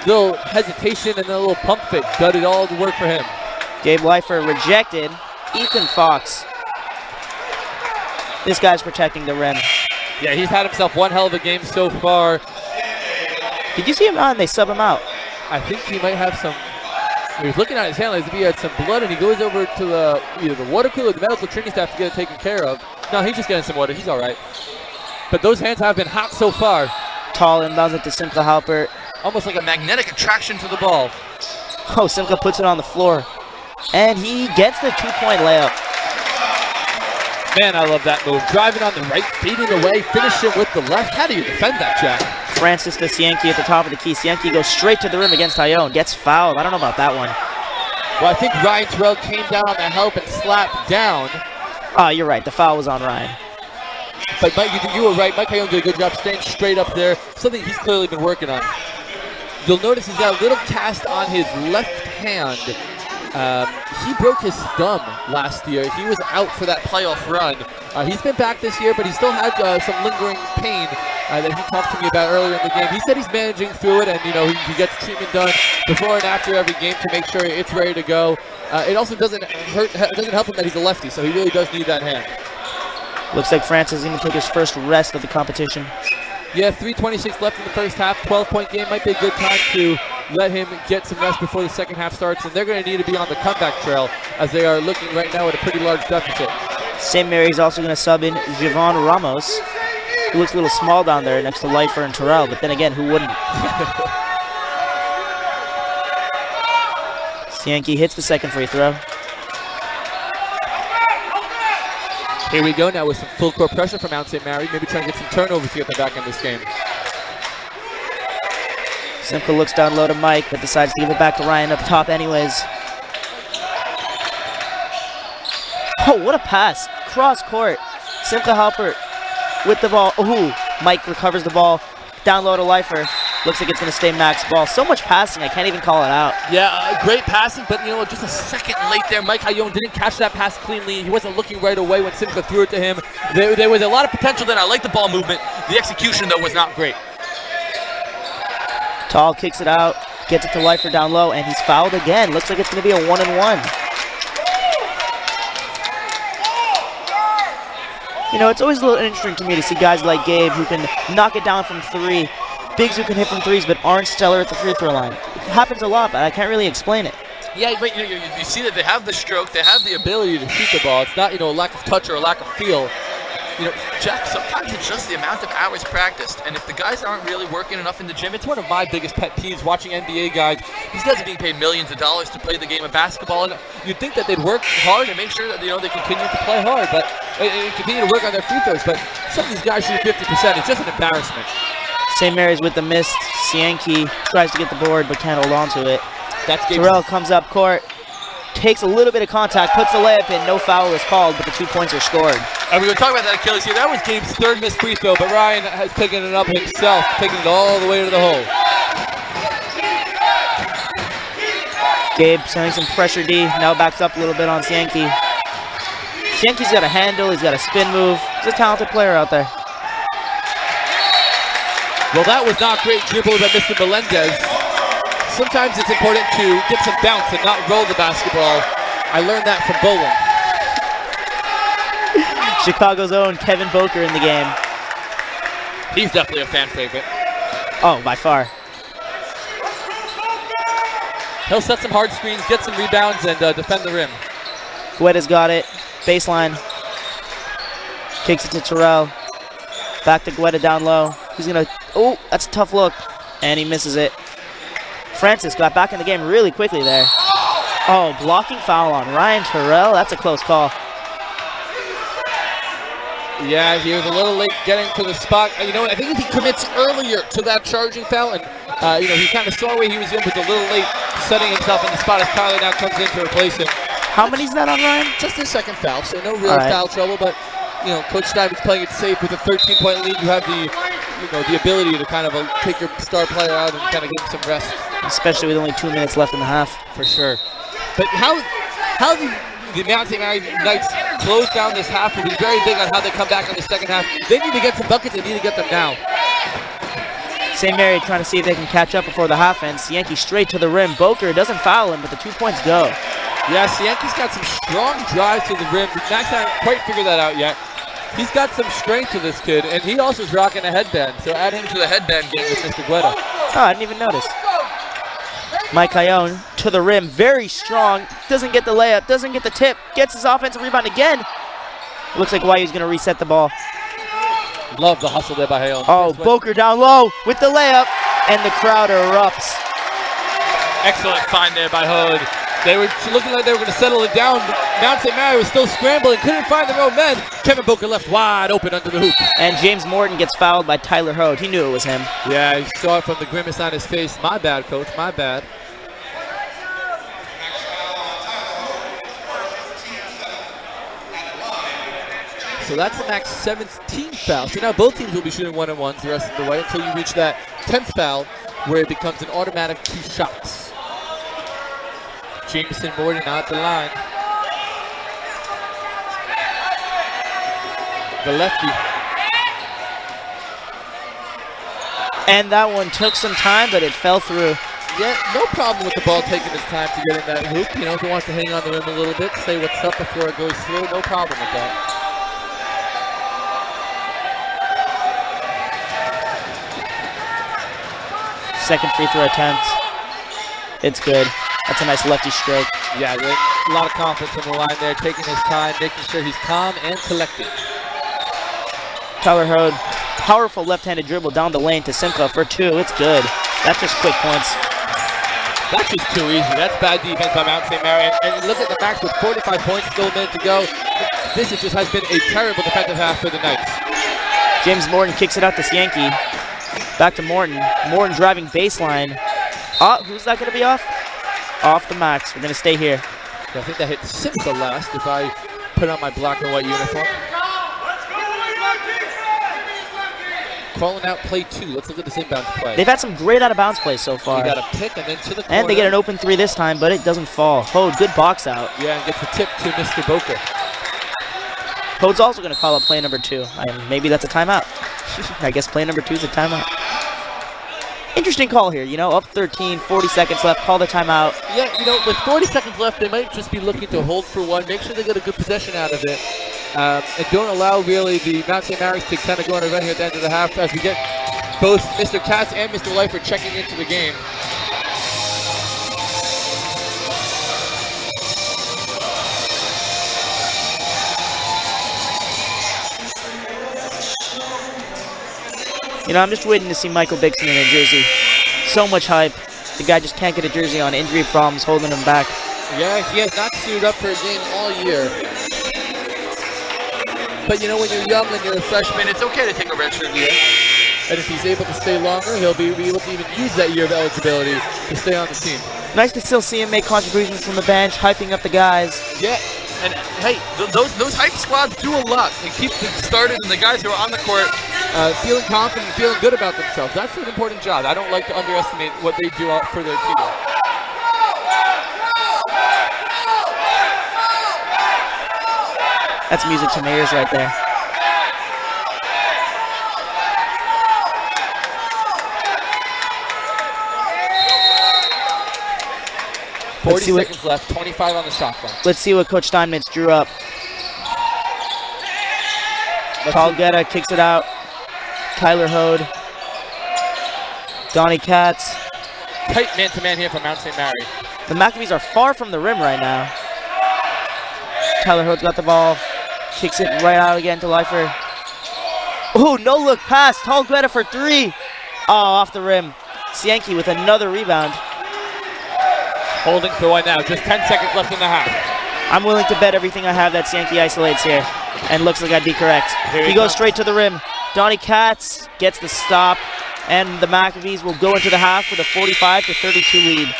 Little hesitation and then a little pump fake. Got it all to work for him. Gabe Leifer rejected. Ethan Fox. This guy's protecting the rim. Yeah, he's had himself one hell of a game so far. Did you see him on? They sub him out. I think he might have some. He was looking at his hand as if he had some blood, and he goes over to the either the water cooler or the medical training staff to get it taken care of. No, he's just getting some water. He's all right. But those hands have been hot so far. Tall inbounds it to Simka Halpert. Almost like a magnetic attraction to the ball. Oh, Simka puts it on the floor. And he gets the 2-point layup. Man, I love that move. Driving on the right, feeding away, finishing with the left. How do you defend that, Jack? Francis to Sienki at the top of the key. Sienki goes straight to the rim against Tyone. Gets fouled. I don't know about that one. Well, I think Ryan Terrell came down on the help and slapped down. Oh, you're right. The foul was on Ryan. But Mike, you were right. Mike Cayone did a good job staying straight up there. Something he's clearly been working on. You'll notice he's got a little cast on his left hand. He broke his thumb last year. He was out for that playoff run. He's been back this year, but he still had some lingering pain that he talked to me about earlier in the game. He said he's managing through it, and you know he gets treatment done before and after every game to make sure it's ready to go. It also doesn't help him that he's a lefty, so he really does need that hand. Looks like Francis is going to take his first rest of the competition. Yeah, 3:26 left in the first half. 12-point game might be a good time to let him get some rest before the second half starts, and they're going to need to be on the comeback trail as they are looking right now at a pretty large deficit. St. Mary's also going to sub in Javon Ramos, who looks a little small down there next to Leifer and Terrell, but then again, who wouldn't? Sienki hits the second free throw. Here we go now with some full court pressure from Mount St. Mary, maybe trying to get some turnovers to get them back in this game. Simka looks down low to Mike, but decides to give it back to Ryan up top anyways. Oh, what a pass. Cross court. Simka Halpert with the ball. Ooh, Mike recovers the ball. Down low to Leifer. Looks like it's going to stay Mac's ball. So much passing, I can't even call it out. Yeah, great passing, but you know, just a second late there. Mike Cayone didn't catch that pass cleanly. He wasn't looking right away when Simka threw it to him. There was a lot of potential there. I like the ball movement. The execution, though, was not great. Tall kicks it out, gets it to Leifer down low, and he's fouled again. Looks like it's going to be a 1-and-1. You know, it's always a little interesting to me to see guys like Gabe who can knock it down from three, bigs who can hit from threes but aren't stellar at the free throw line. It happens a lot, but I can't really explain it. Yeah, but you see that they have the stroke, they have the ability to shoot the ball. It's not, a lack of touch or a lack of feel. Jack, sometimes it's just the amount of hours practiced. And if the guys aren't really working enough in the gym, it's one of my biggest pet peeves watching NBA guys. These guys are being paid millions of dollars to play the game of basketball. And you'd think that they'd work hard and make sure that, they continue to play hard, but and continue to work on their free throws. But some of these guys shoot 50%. It's just an embarrassment. St. Mary's with the missed. Sienki tries to get the board but can't hold on to it. That's game. Terrell comes up court, takes a little bit of contact, puts the layup in. No foul is called, but the 2 points are scored. And we were talking about that Achilles here. That was Gabe's third missed free throw, but Ryan has taken it up himself, taking it all the way to the hole. Gabe sending some pressure D. Now backs up a little bit on Sienki. Sienki's got a handle. He's got a spin move. He's a talented player out there. Well, that was not great dribble by Mr. Melendez. Sometimes it's important to get some bounce and not roll the basketball. I learned that from bowling. Chicago's own Kevin Boker in the game. He's definitely a fan favorite. Oh, by far. He'll set some hard screens, get some rebounds, and defend the rim. Guetta's got it. Baseline. Kicks it to Terrell. Back to Guetta down low. He's going to... Oh, that's a tough look. And he misses it. Francis got back in the game really quickly there. Oh, blocking foul on Ryan Terrell. That's a close call. Yeah, he was a little late getting to the spot. I think if he commits earlier to that charging foul, and he kind of saw where he was in, but a little late setting himself in the spot as Kyler now comes in to replace him. How many's that on Ryan? Just his second foul, so no real foul trouble, but Coach Stuyvesant's playing it safe with a 13-point lead. You have the ability to kind of take your star player out and kind of give him some rest. Especially with only 2 minutes left in the half. For sure. But how the Mount St. Mary Knights close down this half will be very big on how they come back in the second half. They need to get some buckets. They need to get them now. St. Mary trying to see if they can catch up before the half ends. Yankee straight to the rim. Boker doesn't foul him, but the 2 points go. Yeah, Yankee's got some strong drives to the rim. Max hasn't quite figured that out yet. He's got some strength to this kid, and he also is rocking a headband. So add him to the headband game with Mr. Guetta. Oh, I didn't even notice. Mike Ione to the rim, very strong. Doesn't get the layup, doesn't get the tip. Gets his offensive rebound again. Looks like Wayu's going to reset the ball. Love the hustle there by Ione. Oh, Boker down low with the layup, and the crowd erupts. Excellent find there by Hood. They were looking like they were going to settle it down. Mount St. Mary was still scrambling, couldn't find their own men. Kevin Boker left wide open under the hoop. And James Morton gets fouled by Tyler Hode. He knew it was him. Yeah, he saw it from the grimace on his face. My bad, coach, my bad. So that's the max 17th foul. So now both teams will be shooting 1-on-1s the rest of the way until you reach that 10th foul where it becomes an automatic 2 shots. Jameson Morton out the line. The lefty. And that one took some time, but it fell through. Yeah, no problem with the ball taking its time to get in that hoop. If it wants to hang on the rim a little bit, say what's up before it goes through, no problem with that. Second free throw attempt. It's good. That's a nice lefty stroke. Yeah, a lot of confidence on the line there, taking his time, making sure he's calm and collected. Tyler Hode, powerful left-handed dribble down the lane to Simcoe for 2. It's good. That's just quick points. That's just too easy. That's bad defense by Mount St. Mary. And look at the Max with 45 points, still a minute to go. This just has been a terrible defensive half for the Knights. James Morton kicks it out to Sienki. Back to Morton. Morton driving baseline. Who's that going to be off? Off the Max. We're going to stay here. I think that hit Simcoe last if I put on my black and white uniform. Calling out play 2. Let's look at this inbounds play. They've had some great out-of-bounds plays so far. They got a pick and then to the corner. And they get an open 3 this time, but it doesn't fall. Hode, good box out. Yeah, and gets the tip to Mr. Boker. Hode's also going to call up play number 2. And maybe that's a timeout. I guess play number 2 is a timeout. Interesting call here, up 13, 40 seconds left, call the timeout. Yeah, with 40 seconds left, they might just be looking to hold for 1, make sure they get a good possession out of it, and don't allow really the Mount St. Mary's to kind of go on a run here at the end of the half as we get both Mr. Katz and Mr. Leifert checking into the game. You know, I'm just waiting to see Michael Bixson in a jersey. So much hype. The guy just can't get a jersey on. Injury problems holding him back. Yeah, he has not suited up for a game all year. But you know, when you're young and you're a freshman, It's okay to take a redshirt year. and if he's able to stay longer, he'll be able to even use that year of eligibility to stay on the team. Nice to still see him make contributions from the bench, hyping up the guys. Yeah, and hey, those hype squads do a lot. They keep the starters and the guys who are on the court. Feeling confident, feeling good about themselves. That's an important job. I don't like to underestimate what they do out for their team. That's music to my ears right there. Let's 40 see what- seconds left, 25 on the shot clock. Let's see what Coach Steinmetz drew up. Talgetta kicks it out. Tyler Hode. Donnie Katz. Tight man-to-man here from Mount St. Mary. The Maccabees are far from the rim right now. Tyler Hode's got the ball. Kicks it right out again to Leifer. Oh, no look pass. Talgetta for three. Oh, off the rim. Sienke with another rebound. Holding for one now. Just 10 seconds left in the half. I'm willing to bet everything I have that Sienke isolates here. And looks like I'd be correct. Here He he goes comes. straight to the rim. Donnie Katz gets the stop. And the Maccabees will go into the half with a 45-32 lead.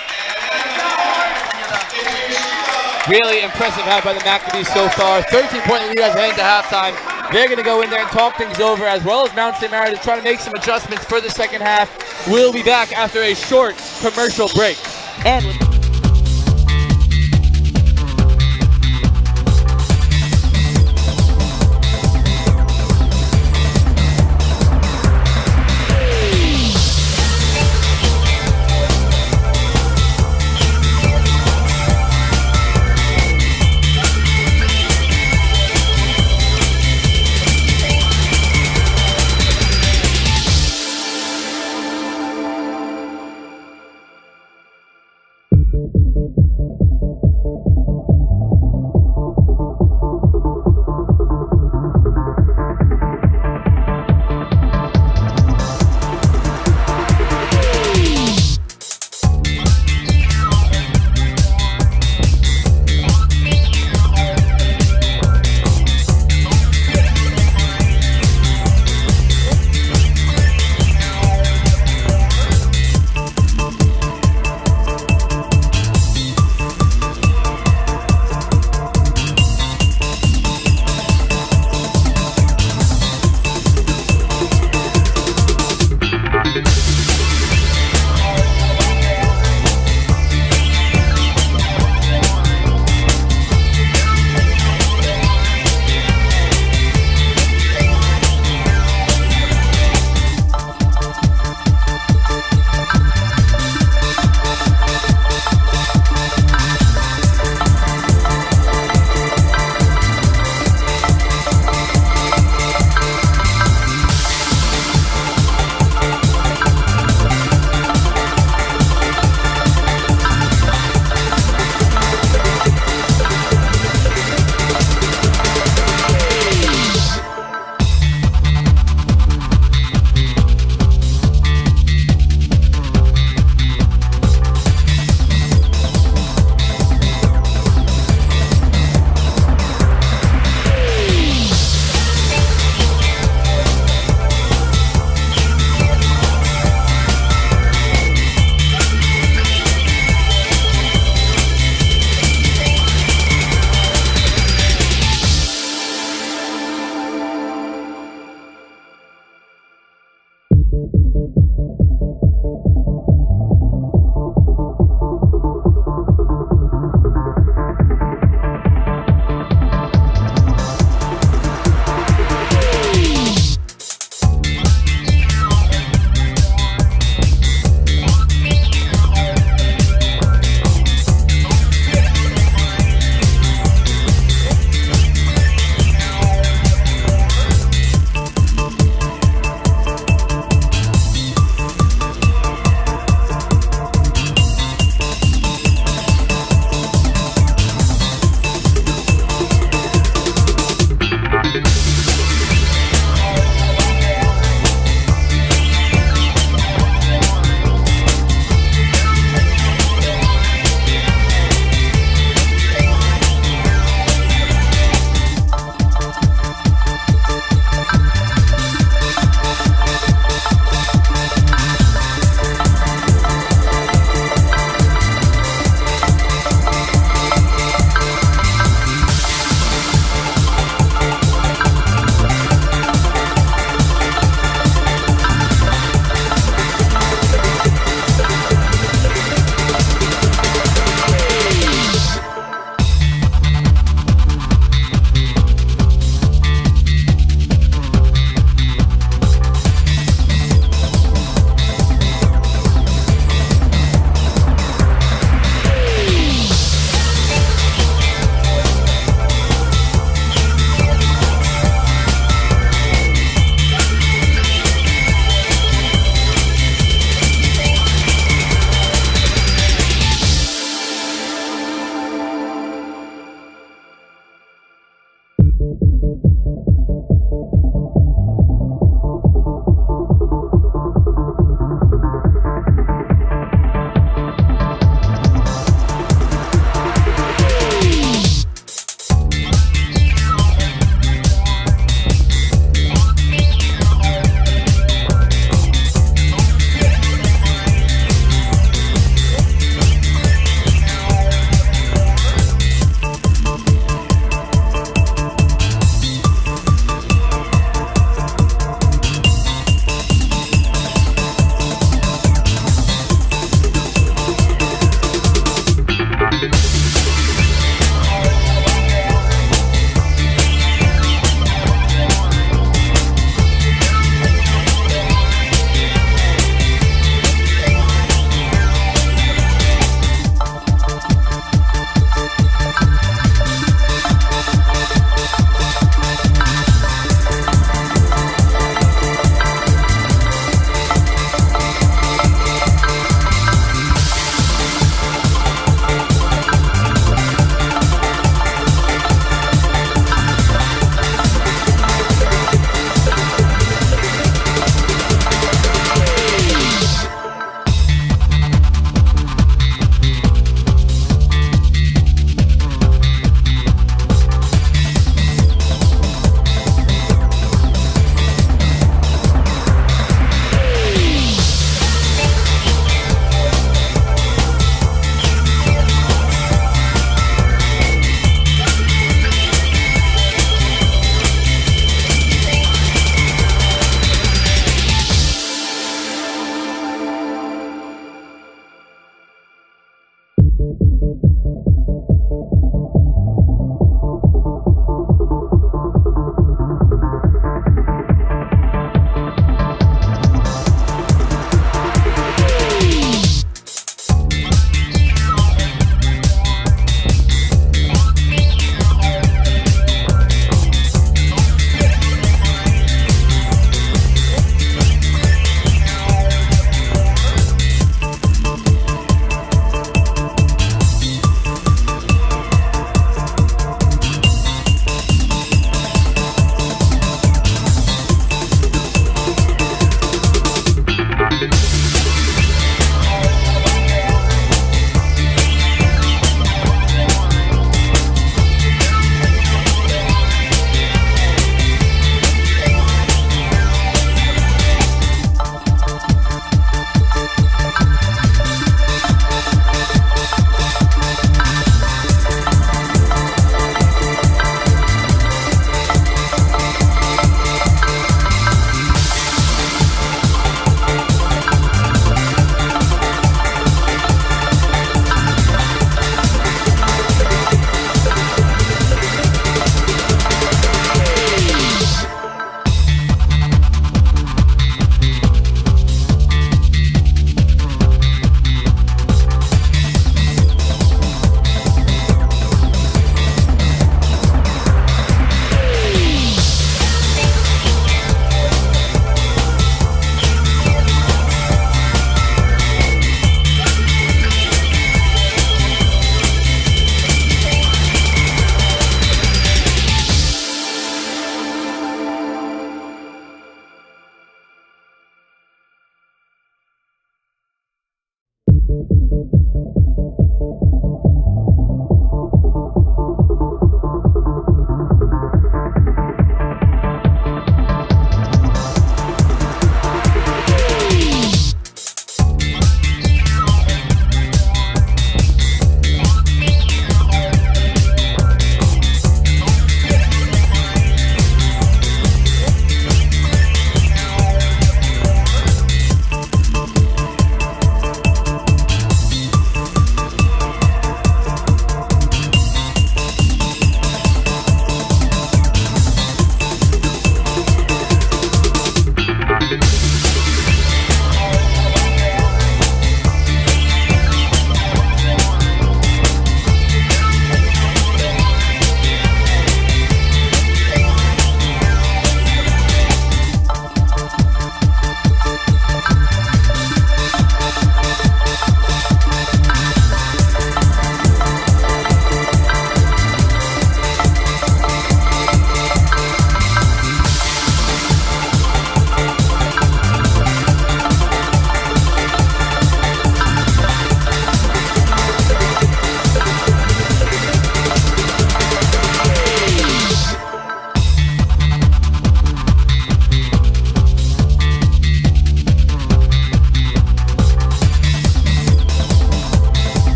Really impressive half by the Maccabees so far. 13-point lead as heading to halftime. They're going to go in there and talk things over, as well as Mount St. Mary to try to make some adjustments for the second half. We'll be back after a short commercial break. And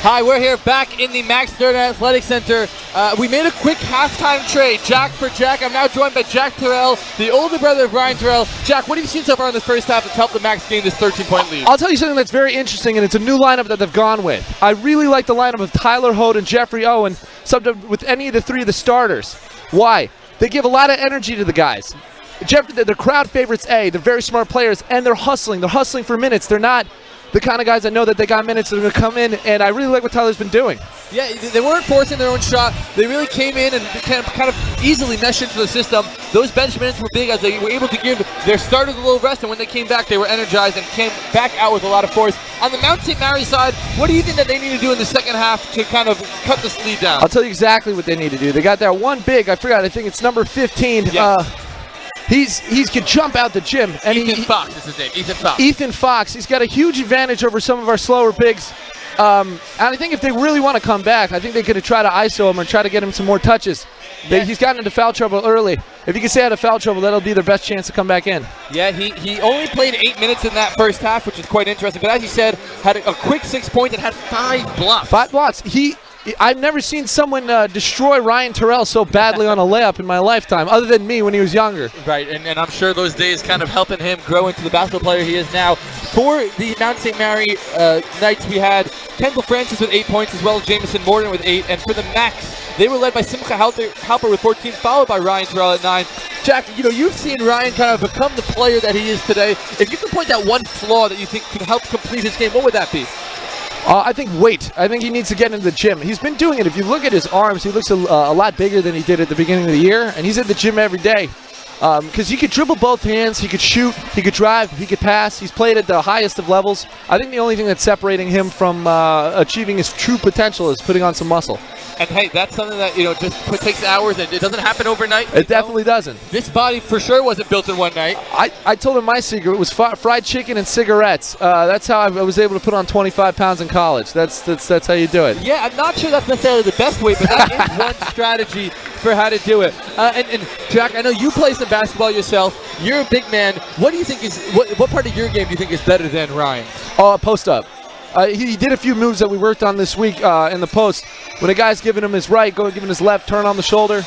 Hi, we're here back in the Max Stirner Athletic Center. We made a quick halftime trade, Jack for Jack. I'm now joined by Jack Terrell, the older brother of Ryan Terrell. Jack, what have you seen so far in this first half that's helped the Max gain this 13-point lead? I'll tell you something that's very interesting, and it's a new lineup that they've gone with. I really like the lineup of Tyler Holt and Jeffrey Owen, subbed up with any of the three of the starters. Why? They give a lot of energy to the guys. The crowd favorites A. They're very smart players, and they're hustling. They're hustling for minutes. They're not the kind of guys that know that they got minutes that are going to come in, and I really like what Tyler's been doing. Yeah, they weren't forcing their own shot. They really came in and kind of easily meshed into the system. Those bench minutes were big as they were able to give their starters a little rest, and when they came back, they were energized and came back out with a lot of force. On the Mount St. Mary side, what do you think that they need to do in the second half to kind of cut this lead down? I'll tell you exactly what they need to do. They got that one big, I forgot, I think it's number 15. Yeah. He could jump out the gym. And Ethan Fox is his name. Ethan Fox. Ethan Fox. He's got a huge advantage over some of our slower bigs. And I think if they really want to come back, I think they could try to ISO him or try to get him some more touches. He's gotten into foul trouble early. If he can stay out of foul trouble, that'll be their best chance to come back in. Yeah, he only played 8 minutes in that first half, which is quite interesting. But as you said, had a quick 6 points and had 5 blocks. 5 blocks. I've never seen someone destroy Ryan Terrell so badly on a layup in my lifetime, other than me when he was younger. Right, and I'm sure those days kind of helping him grow into the basketball player he is now. For the Mount St. Mary Knights, we had Kendall Francis with 8 points, as well as Jamison Morton with 8. And for the Max, they were led by Simcha Halper with 14, followed by Ryan Terrell at 9. Jack, you've seen Ryan kind of become the player that he is today. If you could point out one flaw that you think could help complete his game, what would that be? I think weight. I think he needs to get into the gym. He's been doing it. If you look at his arms, he looks a lot bigger than he did at the beginning of the year, and he's in the gym every day. Because he could dribble both hands, he could shoot, he could drive, he could pass. He's played at the highest of levels. I think the only thing that's separating him from achieving his true potential is putting on some muscle. And hey, that's something that just takes hours, and it doesn't happen overnight. It definitely doesn't. This body for sure wasn't built in one night. I told him my secret was fried chicken and cigarettes. That's how I was able to put on 25 pounds in college. That's how you do it. Yeah, I'm not sure that's necessarily the best way, but that is one strategy for how to do it. And Jack, I know you play some basketball yourself. You're a big man. What do you think is what part of your game do you think is better than Ryan? Post up. He did a few moves that we worked on this week in the post. When a guy's giving him his right, giving his left, turn on the shoulder.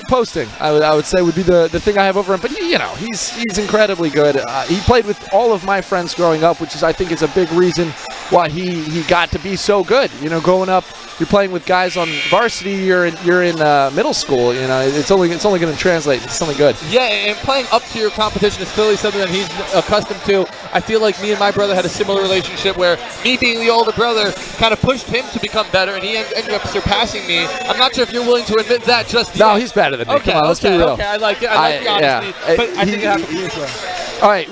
Posting, I would say, would be the thing I have over him. But he's incredibly good. He played with all of my friends growing up, which I think is a big reason why he got to be so good. Growing up, you're playing with guys on varsity. You're in middle school. It's only going to translate into something good. Yeah, and playing up to your competition is clearly something that he's accustomed to. I feel like me and my brother had a similar relationship where me being the older brother kind of pushed him to become better, and he ended up surpassing me. I'm not sure if you're willing to admit that just yet. No, he's better than me. Okay, Come on, let's be real. Okay, I like it. I like the honesty, but I think it happened to you as well. All right.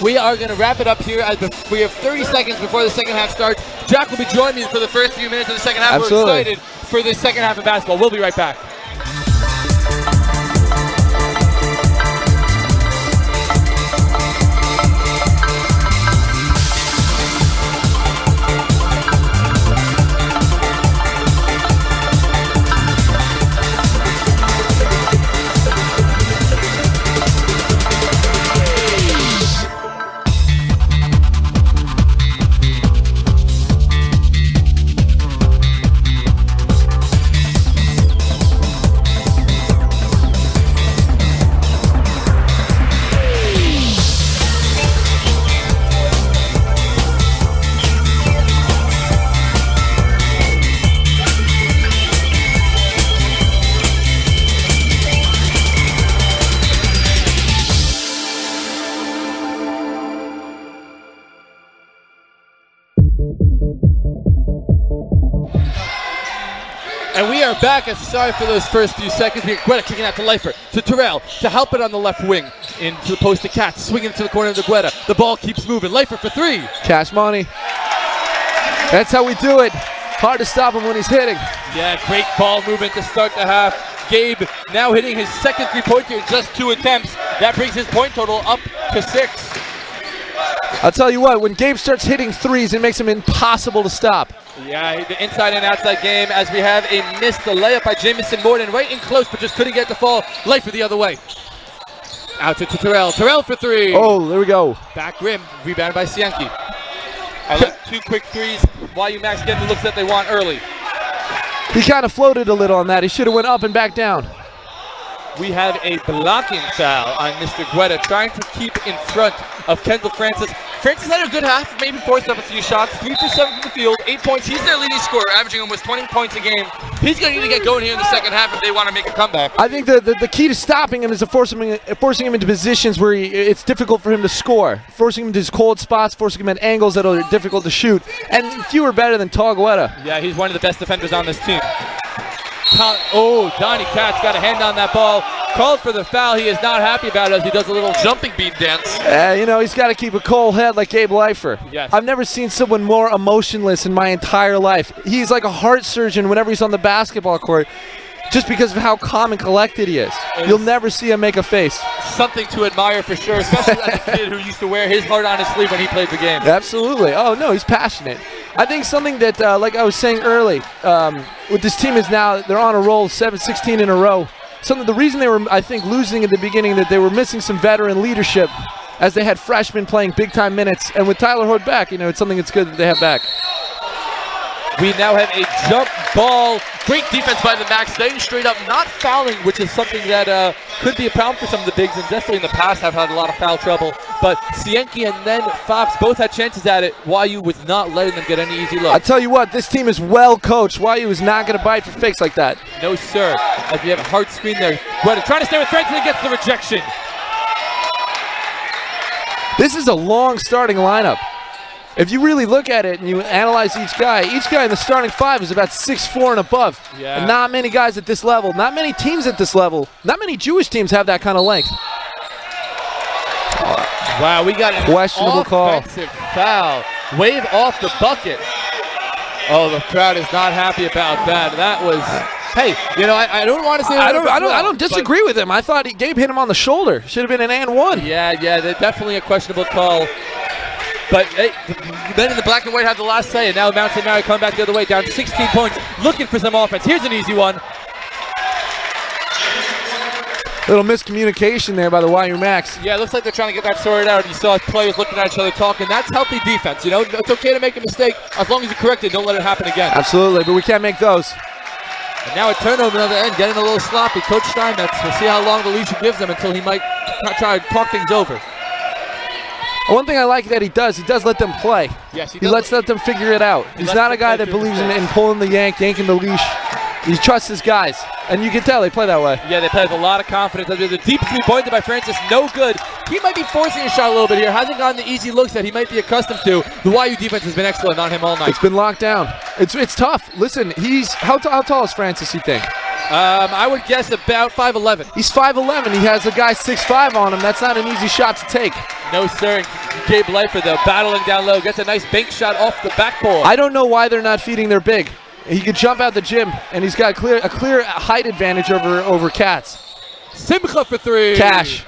We are going to wrap it up here. We have 30 seconds before the second half starts. Jack will be joining me for the first few minutes of the second half. Absolutely. We're excited for the second half of basketball. We'll be right back. And we are back. And sorry for those first few seconds. Guetta kicking out to Leifer, to Terrell, to help it on the left wing. Into the post to Katz, swinging to the corner of the Guetta. The ball keeps moving. Leifer for three. Cash money. That's how we do it. Hard to stop him when he's hitting. Yeah, great ball movement to start the half. Gabe now hitting his second three-pointer in just 2 attempts. That brings his point total up to 6. I'll tell you what, when Gabe starts hitting threes, it makes him impossible to stop. Yeah, the inside and outside game as we have a missed layup by Jamison Morton. Right in close, but just couldn't get the fall. Leifer the other way. Out to Terrell. Terrell for three. Oh, there we go. Back rim. Rebounded by Sienki. I like 2 quick threes. Max getting the looks that they want early. He kind of floated a little on that. He should have went up and back down. We have a blocking foul on Mr. Guetta, trying to keep in front of Kendall Francis. Francis had a good half, maybe forced up a few shots. 3 for 7 from the field, 8 points. He's their leading scorer, averaging almost 20 points a game. He's going to need to get going here in the second half if they want to make a comeback. I think the key to stopping him is to forcing him into positions where it's difficult for him to score. Forcing him into his cold spots, forcing him at angles that are difficult to shoot. And few are better than Tall Guetta. Yeah, he's one of the best defenders on this team. Donnie Katz got a hand on that ball. Called for the foul. He is not happy about it as he does a little jumping bean dance. He's got to keep a cool head like Gabe Leifer. Yes. I've never seen someone more emotionless in my entire life. He's like a heart surgeon whenever he's on the basketball court, just because of how calm and collected he is. You'll never see him make a face. Something to admire for sure, especially as a kid who used to wear his heart on his sleeve when he played the game. Absolutely. Oh, no, he's passionate. I think something that, like I was saying early, with this team is now they're on a roll, 7-16 in a row. The reason they were, I think, losing at the beginning, that they were missing some veteran leadership as they had freshmen playing big-time minutes. And with Tyler Hood back, it's something that's good that they have back. We now have a jump ball. Great defense by the Max, staying straight up, not fouling, which is something that could be a problem for some of the bigs, and definitely in the past have had a lot of foul trouble. But Sienki and then Fox both had chances at it. YU was not letting them get any easy looks. I tell you what, this team is well coached. YU is not going to bite for fakes like that. No, sir. As we have a hard screen there. Guetta trying to stay with Francis and gets the rejection. This is a long starting lineup. If you really look at it and you analyze each guy in the starting 5 is about 6'4" and above. Yeah. And not many guys at this level, not many teams at this level, not many Jewish teams have that kind of length. Wow, we got an Questionable call. offensive foul. Wave off the bucket. Oh, the crowd is not happy about that. That was, hey, you know, I don't want to say I that it was wrong, don't disagree with him. I thought Gabe hit him on the shoulder. Should have been an and one. Yeah, they're definitely a questionable call. But hey, the men in the black and white have the last say, and now Mount St. Mary come back the other way, down 16 points, looking for some offense. Here's an easy one. Little miscommunication there by the YU Max. Yeah, it looks like they're trying to get that sorted out. You saw players looking at each other talking. That's healthy defense. You know, it's okay to make a mistake as long as you correct it. Don't let it happen again. Absolutely, but we can't make those. And now a turnover on the end, getting a little sloppy. Coach Steinmetz, we'll see how long the leash gives them until he might try to talk things over. One thing I like that he does let them play. Yes, He let them figure it out. He's lets not a them guy play that through believes mistakes. in pulling the yanking the leash. He trusts his guys, and you can tell they play that way. Yeah, they play with a lot of confidence. There's a deep three-pointer by Francis, no good. He might be forcing a shot a little bit here. Hasn't gotten the easy looks that he might be accustomed to. The YU defense has been excellent on him all night. It's been locked down. It's tough. Listen, he's how tall is Francis, you think? I would guess about 5'11". He's 5'11". He has a guy 6'5" on him. That's not an easy shot to take. No, sir. Gabe Leifer, though, battling down low, gets a nice bank shot off the backboard. I don't know why they're not feeding their big. He could jump out the gym, and he's got a clear height advantage over Katz. Simcha for three. Cash.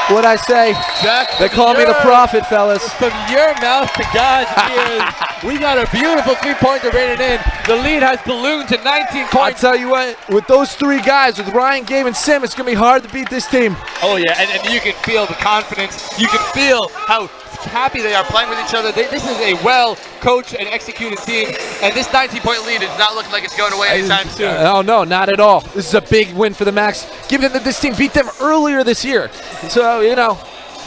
What'd I say? Jack, They call me the prophet, fellas. From your mouth to God's ears, we got a beautiful three-pointer rated in. The lead has ballooned to 19 I points. tell you what, with those three guys, with Ryan, Gabe, and Sim, it's going to be hard to beat this team. Oh yeah, and you can feel the confidence. You can feel how happy they are playing with each other. This is a well-coached and executed team, and this 19-point lead is not looking like it's going away anytime soon. Oh, no, not at all. This is a big win for the Max. Given that this team beat them earlier this year. So, you know,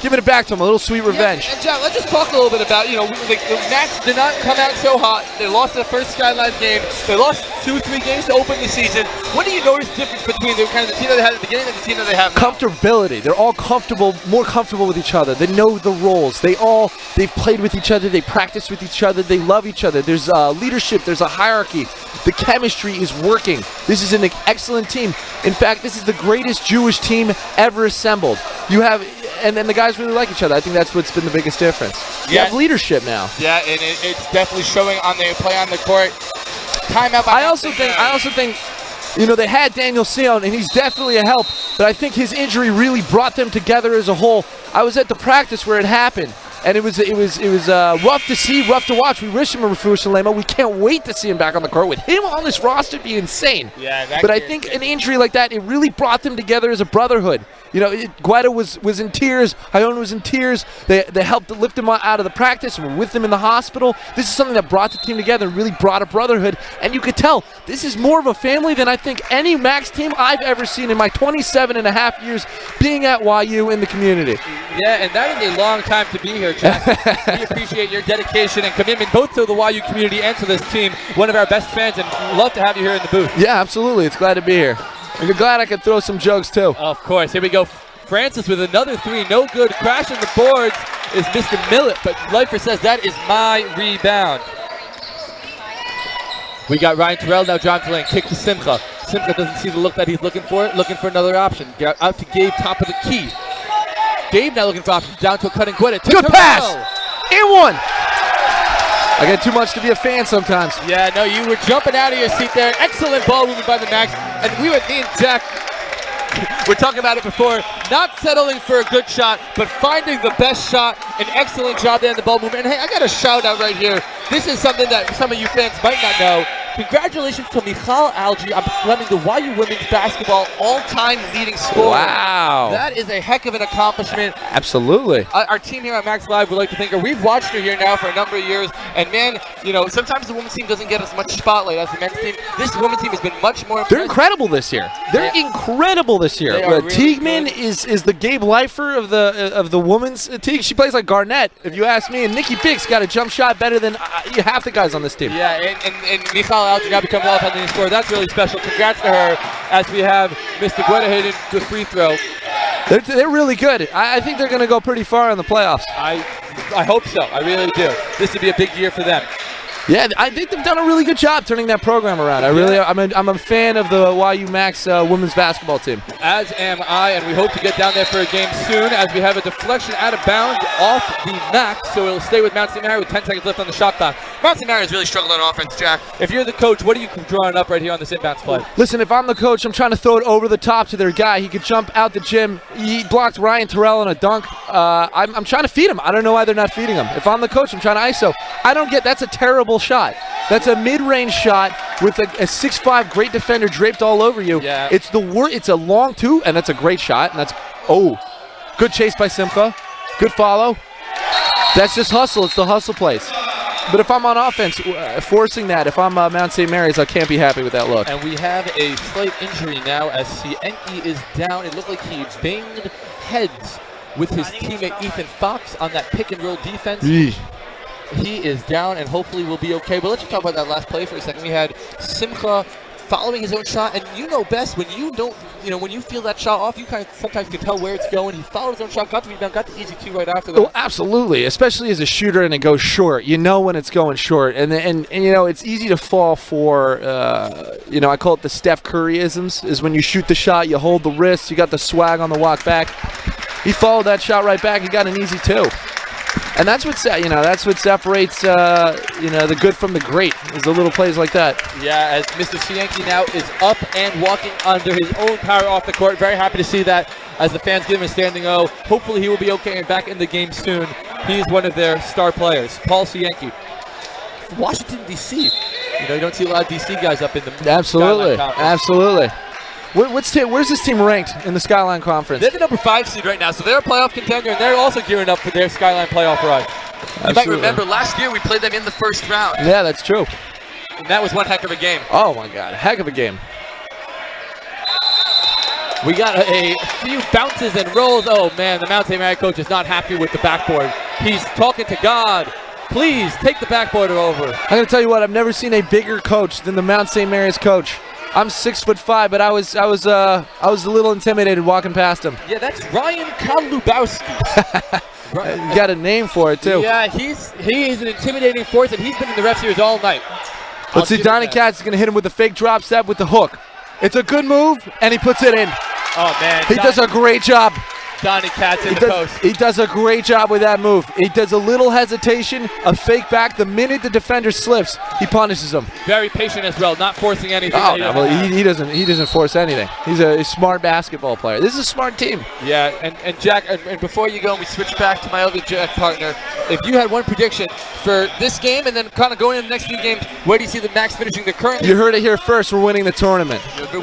giving it back to them, a little sweet revenge. Yeah, and John, let's just talk a little bit about, you know, the Max did not come out so hot. They lost the first Skyline game. They lost 2-3 games to open the season. What do you notice difference between the kind of the team that they had at the beginning and the team that they have now? Comfortability. They're all comfortable, more comfortable with each other. They know the roles. They've played with each other. They practice with each other. They love each other. There's leadership. There's a hierarchy. The chemistry is working. This is an excellent team. In fact, this is the greatest Jewish team ever assembled. And then the guys really like each other. I think that's what's been the biggest difference. You Yeah. have leadership now. Yeah, and it's definitely showing on their play on the court. Timeout. I also think, you know, they had Daniel Sion, and he's definitely a help. But I think his injury really brought them together as a whole. I was at the practice where it happened, and it was rough to see, rough to watch. We wish him a refuah shalema. We can't wait to see him back on the court. With him on this roster, it'd be insane. Yeah, that But I kid- think an injury like that, it really brought them together as a brotherhood. You know, Guetta was in tears. Iona was in tears. They helped lift him out of the practice and were with him in the hospital. This is something that brought the team together and really brought a brotherhood. And you could tell this is more of a family than I think any Max team I've ever seen in my 27 and a half years being at YU in the community. Yeah, and that is a long time to be here, Jack. We appreciate your dedication and commitment both to the YU community and to this team. One of our best fans, and love to have you here in the booth. Yeah, absolutely. It's glad to be here. I'm glad I could throw some jokes too. Of course. Here we go. Francis with another three. No good. Crashing the boards is Mr. Millett, but Leifer says that is my rebound. We got Ryan Terrell now driving to lane. Kick to Simcha. Simcha doesn't see the look that he's looking for another option. Get out to Gabe, top of the key. Gabe now looking for options. Down to a cutting Guetta. To Good Terrell. pass! And one! I get too much to be a fan sometimes. Yeah, no, you were jumping out of your seat there. Excellent ball movement by the Max. And me and Jack, we're talking about it before. Not settling for a good shot, but finding the best shot. An excellent job there in the ball movement. And hey, I got a shout out right here. This is something that some of you fans might not know. Congratulations to Michal Algi on becoming the YU women's basketball all-time leading scorer. Wow. That is a heck of an accomplishment. Absolutely. Our team here at Max Live would like to thank her. We've watched her here now for a number of years, and man, you know, sometimes the women's team doesn't get as much spotlight as the men's team. This women's team has been much more They're impressive. incredible this year. They're incredible this year. They are really Teagueman good. is the Gabe Leifer of the women's team. She plays like Garnett, if you ask me. And Nikki Biggs got a jump shot better than half the guys on this team. Yeah, and Michal Algi now becomes all-time leading scorer. That's really special. Congrats to her as we have Mr. Guetta hitting the free throw. They're really good. I think they're going to go pretty far in the playoffs. I hope so. I really do. This would be a big year for them. Yeah, I think they've done a really good job turning that program around. I'm a fan of the YU Max women's basketball team. As am I, and we hope to get down there for a game soon as we have a deflection out of bounds off the Max, so it'll stay with Mount St. Mary with 10 seconds left on the shot clock. Mount St. Mary has really struggled on offense, Jack. If you're the coach, what are you drawing up right here on this inbounds play? Listen, if I'm the coach, I'm trying to throw it over the top to their guy. He could jump out the gym. He blocked Ryan Terrell in a dunk. I'm trying to feed him. I don't know why they're not feeding him. If I'm the coach, I'm trying to ISO. That's a terrible shot. That's a mid-range shot with a 6'5" great defender draped all over you. Yeah. It's a long two, and that's a great shot. And that's good chase by Simcha. Good follow. That's just hustle. It's the hustle place. But if I'm on offense, forcing that, if I'm Mount St. Mary's, I can't be happy with that look. And we have a slight injury now as Sienki is down. It looked like he banged heads with his teammate Ethan Fox on that pick and roll defense. He is down and hopefully will be okay. But let's just talk about that last play for a second. We had Simcha following his own shot, and you know best when you don't, when you feel that shot off, you kind of sometimes can tell where it's going. He followed his own shot, got the rebound, got the easy two right after that. Oh, absolutely, especially as a shooter and it goes short. You know when it's going short, and it's easy to fall for, I call it the Steph Curry-isms, is when you shoot the shot, you hold the wrist, you got the swag on the walk back. He followed that shot right back, he got an easy two. And that's what separates the good from the great, is the little plays like that. Yeah, as Mr. Sienki now is up and walking under his own power off the court. Very happy to see that as the fans give him a standing O. Hopefully he will be okay and back in the game soon. He is one of their star players, Paul Sienki. Washington, D.C. You don't see a lot of D.C. guys up in the Absolutely, Skyline Conference. absolutely. Where's this team ranked in the Skyline Conference? They're the number 5 seed right now, so they're a playoff contender, and they're also gearing up for their Skyline playoff run. You might remember last year we played them in the first round. Yeah, that's true. And that was one heck of a game. Oh, my God. Heck of a game. We got a few bounces and rolls. Oh, man, the Mount St. Mary coach is not happy with the backboard. He's talking to God. Please, take the backboarder over. I'm going to tell you what, I've never seen a bigger coach than the Mount St. Mary's coach. I'm 6'5", but I was a little intimidated walking past him. Yeah, that's Ryan Kalubowski. You got a name for it, too. Yeah, he is an intimidating force, and he's been in the ref series all night. Let's see, Donnie Katz is going to hit him with a fake drop step with the hook. It's a good move, and he puts it in. Oh, man. He does a great job. Donnie Katz in the post. He does a great job with that move. He does a little hesitation, a fake back. The minute the defender slips, he punishes him. Very patient as well, not forcing anything. Oh, no, well, he doesn't force anything. He's a smart basketball player. This is a smart team. Yeah, and Jack, and before you go and we switch back to my other Jack partner, if you had one prediction for this game and then kind of going into the next few games, where do you see the Max finishing the current? You heard it here first. We're winning the tournament. We're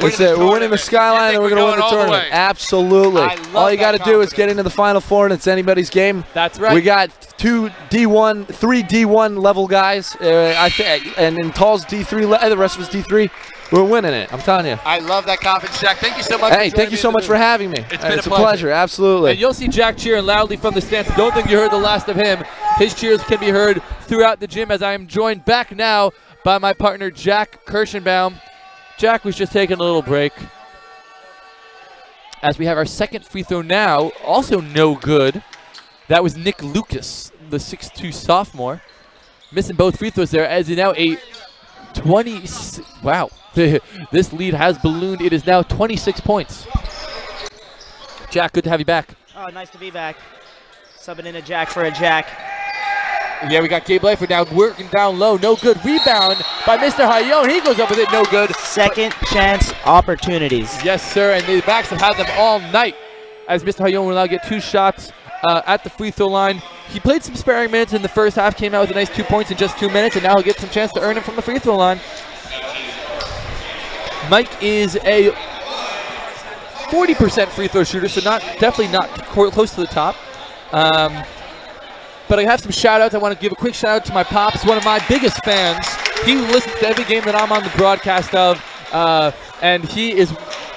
winning the Skyline, and we're going to win the tournament. Absolutely. All you got to do is get into the Final Four, and it's anybody's game. That's right. We got 3 D1 level guys, and in Tall's D3, the rest of us D3. We're winning it. I'm telling you. I love that confidence, Jack. Thank you so much. Hey, thank you so much for having me. It's been a pleasure. Absolutely. And you'll see Jack cheering loudly from the stands. Don't think you heard the last of him. His cheers can be heard throughout the gym as I am joined back now by my partner, Jack Kirschenbaum. Jack was just taking a little break. As we have our second free throw now, also no good. That was Nick Lucas, the 6'2 sophomore. Missing both free throws there as he now a 20. Wow. This lead has ballooned. It is now 26 points. Jack, good to have you back. Oh, nice to be back. Subbing in a Jack for a Jack. Yeah, we got Gabe Lightfoot now working down low. No good. Rebound by Mr. Hayone. He goes up with it. No good. Second chance opportunities. Yes, sir. And the Max have had them all night as Mr. Hayone will now get 2 shots at the free throw line. He played some sparing minutes in the first half, came out with a nice 2 points in just 2 minutes, and now he'll get some chance to earn it from the free throw line. Mike is a 40% free throw shooter, so definitely not close to the top. But I have some shout-outs. I want to give a quick shout-out to my pops, one of my biggest fans. He listens to every game that I'm on the broadcast of, and he is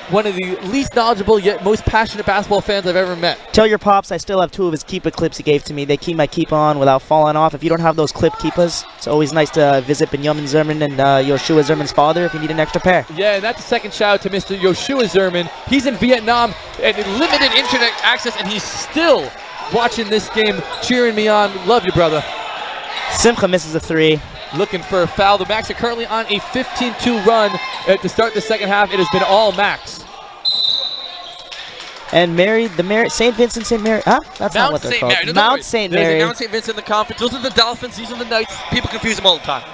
one of the least knowledgeable yet most passionate basketball fans I've ever met. Tell your pops I still have 2 of his Keepa clips he gave to me. They keep my Keepa on without falling off. If you don't have those clip Keepas, it's always nice to visit Benjamin Zerman and Yoshua Zerman's father if you need an extra pair. Yeah, and that's a second shout out to Mr. Yoshua Zerman. He's in Vietnam and limited internet access, and he's still watching this game, cheering me on. Love you, brother. Simcha misses a 3. Looking for a foul. The Max are currently on a 15-2 run to start the second half. It has been all Max. And St. Vincent St. Mary. Huh? That's not what they're called. Mary. Mount St. There's Mary. a Mount St. Vincent in the conference. Those are the Dolphins. These are the Knights. People confuse them all the time.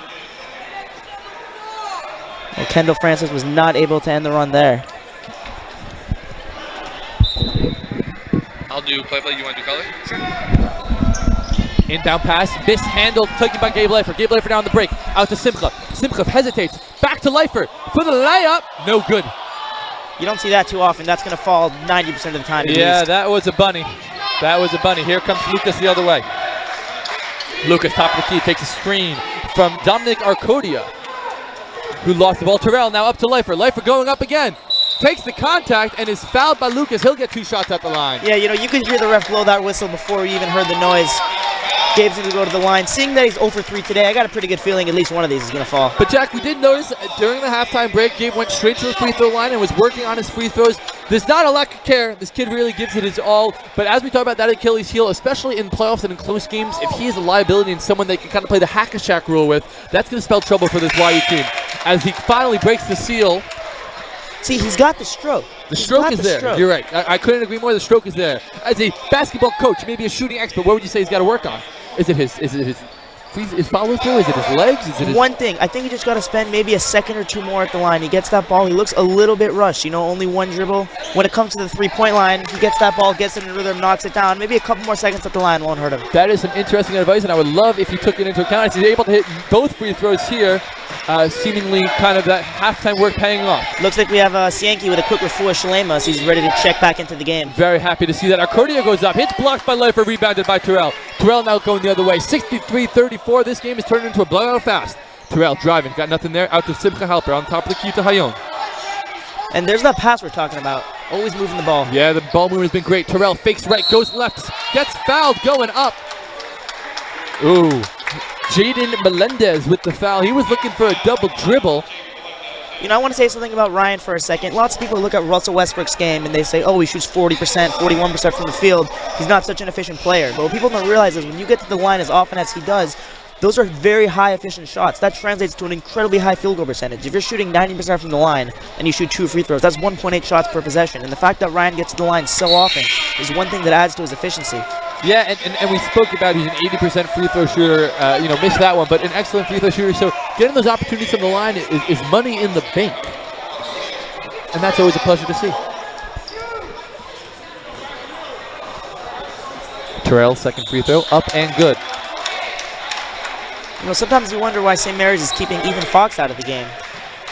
Well, Kendall Francis was not able to end the run there. I'll do play. You want to do color? Sure. Inbound pass, mishandled, taken by Gabe Leifer. Gabe Leifer down the break, out to Simcha. Simcha hesitates, back to Leifer for the layup. No good. You don't see that too often. That's going to fall 90% of the time. at Yeah, least. that was a bunny. That was a bunny. Here comes Lucas the other way. Lucas, top of the key, takes a screen from Dominic Arcodia, who lost the ball. Terrell now up to Leifer. Leifer going up again. Takes the contact and is fouled by Lucas. He'll get 2 shots at the line. Yeah, you could hear the ref blow that whistle before we even heard the noise. Gabe's going to go to the line. Seeing that he's 0 for 3 today, I got a pretty good feeling at least one of these is going to fall. But Jack, we did notice during the halftime break, Gabe went straight to the free throw line and was working on his free throws. There's not a lack of care. This kid really gives it his all. But as we talk about that Achilles heel, especially in playoffs and in close games, if he is a liability and someone they can kind of play the hack-a-shack rule with, that's going to spell trouble for this YU team. As he finally breaks the seal. See, he's got the stroke. The stroke is there. You're right. I couldn't agree more. The stroke is there. As a basketball coach, maybe a shooting expert, what would you say he's got to work on? Is it his follow through? Is it his legs? Is it his One thing, I think he just got to spend maybe a second or 2 more at the line. He gets that ball. He looks a little bit rushed. Only 1 dribble. When it comes to the 3-point line, he gets that ball, gets it in rhythm, knocks it down. Maybe a couple more seconds at the line won't hurt him. That is some interesting advice, and I would love if you took it into account. He's able to hit both free throws here, seemingly kind of that halftime work paying off. Looks like we have Sienki with a quick refuah shalema, so he's ready to check back into the game. Very happy to see that. Arcodia goes up, hits blocked by Leifer, rebounded by Terrell. Terrell now going the other way, 63-34. This game is turned into a blowout fast. Terrell driving, got nothing there, out to Simcha Halper, on top of the key to Hayon. And there's that pass we're talking about, always moving the ball. Yeah, the ball movement has been great. Terrell fakes right, goes left, gets fouled, going up. Ooh. Jaden Melendez with the foul. He was looking for a double dribble. I want to say something about Ryan for a second. Lots of people look at Russell Westbrook's game and they say, oh, he shoots 40%, 41% from the field. He's not such an efficient player. But what people don't realize is when you get to the line as often as he does, those are very high efficient shots. That translates to an incredibly high field goal percentage. If you're shooting 90% from the line and you shoot 2 free throws, that's 1.8 shots per possession. And the fact that Ryan gets to the line so often is one thing that adds to his efficiency. Yeah, and we spoke about he's an 80% free throw shooter. Missed that one, but an excellent free throw shooter. So getting those opportunities from the line is money in the bank. And that's always a pleasure to see. Terrell, second free throw, up and good. Sometimes you wonder why St. Mary's is keeping Ethan Fox out of the game.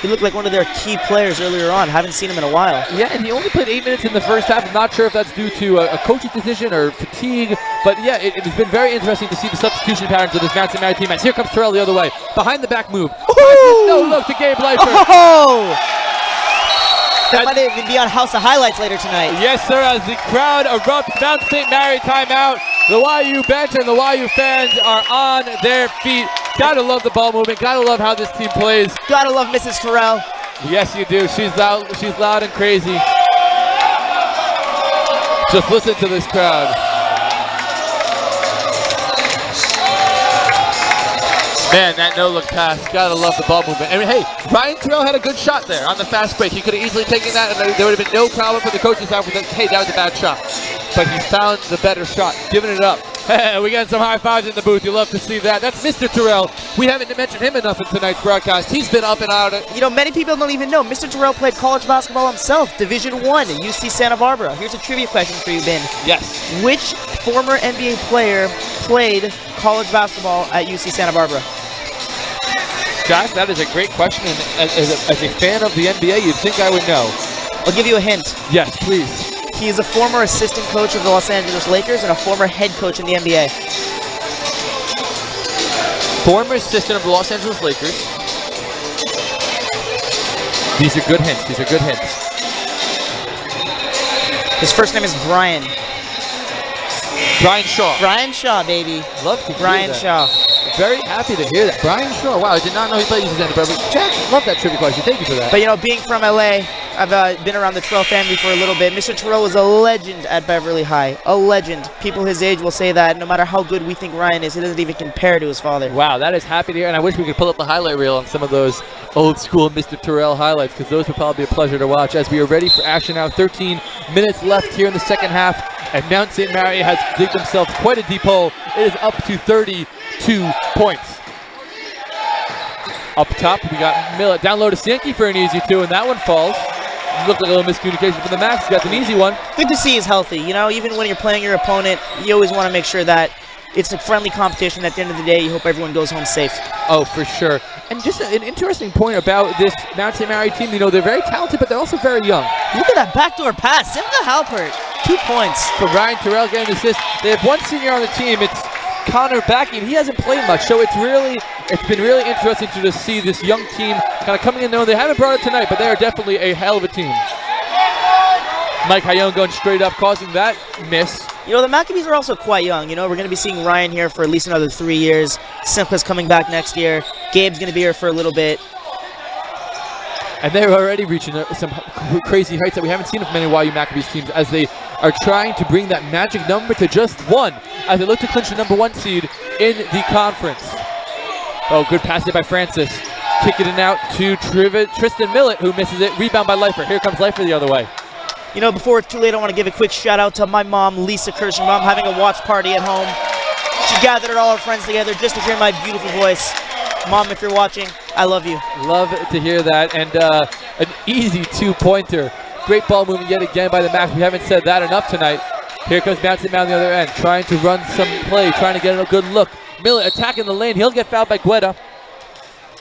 He looked like one of their key players earlier on. Haven't seen him in a while. Yeah, and he only played 8 minutes in the first half. I'm not sure if that's due to a coaching decision or fatigue. But yeah, it has been very interesting to see the substitution patterns of this Mount St. Mary team. As here comes Terrell the other way. Behind the back move. No look to Gabe Leifer. Oh! That might even be on House of Highlights later tonight. Yes, sir, as the crowd erupts. Mount St. Mary timeout. The YU bench and the YU fans are on their feet. Gotta love the ball movement. Gotta love how this team plays. Gotta love Mrs. Terrell. Yes, you do. She's loud and crazy. Just listen to this crowd. Man, that no-look pass. Gotta love the ball movement. And hey, Ryan Terrell had a good shot there on the fast break. He could have easily taken that, and there would have been no problem for the coaching staff with hey, that was a bad shot. But he found the better shot, giving it up. We got some high fives in the booth. You love to see that. That's Mr. Terrell. We haven't mentioned him enough in tonight's broadcast. He's been up and out. Many people don't even know. Mr. Terrell played college basketball himself, Division I at UC Santa Barbara. Here's a trivia question for you, Ben. Yes. Which former NBA player played college basketball at UC Santa Barbara? Jack, that is a great question. And as a fan of the NBA, you'd think I would know. I'll give you a hint. Yes, please. He is a former assistant coach of the Los Angeles Lakers and a former head coach in the NBA. Former assistant of the Los Angeles Lakers. These are good hints. His first name is Brian. Brian Shaw. Brian Shaw, baby. Love to hear Brian that. Shaw. Very happy to hear that. Brian Shaw. Wow, I did not know he played UC Santa Barbara. Jack, love that trivia question. Thank you for that. But being from LA, I've been around the Terrell family for a little bit. Mr. Terrell was a legend at Beverly High. A legend. People his age will say that no matter how good we think Ryan is, he doesn't even compare to his father. Wow, that is happy to hear, and I wish we could pull up the highlight reel on some of those old school Mr. Terrell highlights, because those would probably be a pleasure to watch as we are ready for action now. 13 minutes left here in the second half, and Mount St. Mary has digged themselves quite a deep hole. It is up to 32 points. Up top, we got Millet down low to Sankey for an easy two, and that one falls. Looked like a little miscommunication for the Max. He got an easy one. Good to see he's healthy. You know, even when you're playing your opponent, you always want to make sure that it's a friendly competition. At the end of the day, you hope everyone goes home safe. Oh, for sure. And just an interesting point about this Mount St. Mary team, you know, they're very talented, but they're also very young. Look at that backdoor pass. Simka Halpert, 2 points. For Ryan Terrell getting an assist. They have one senior on the team. It's Connor Backey, and he hasn't played much, so it's been really interesting to just see this young team kind of coming in there. They haven't brought it tonight, but they are definitely a hell of a team. Mike Hayone going straight up, causing that miss. You know, the Maccabees are also quite young. You know, we're going to be seeing Ryan here for at least another 3 years. Simka's coming back next year. Gabe's going to be here for a little bit. And they're already reaching some crazy heights that we haven't seen with many YU Maccabees teams, as they are trying to bring that magic number to just 1 as they look to clinch the #1 seed in the conference. Oh, good pass there by Francis. Kicking it out to Tristan Millett, who misses it. Rebound by Leifer. Here comes Leifer the other way. You know, before it's too late, I want to give a quick shout out to my mom, Lisa Kirschner. Mom having a watch party at home. She gathered all her friends together just to hear my beautiful voice. Mom, if you're watching, I love you. Love to hear that. And an easy 2-pointer. Great ball movement yet again by the Max. We haven't said that enough tonight. Here comes Mount St. Mary on the other end, trying to run some play, trying to get a good look. Millett attacking the lane. He'll get fouled by Guetta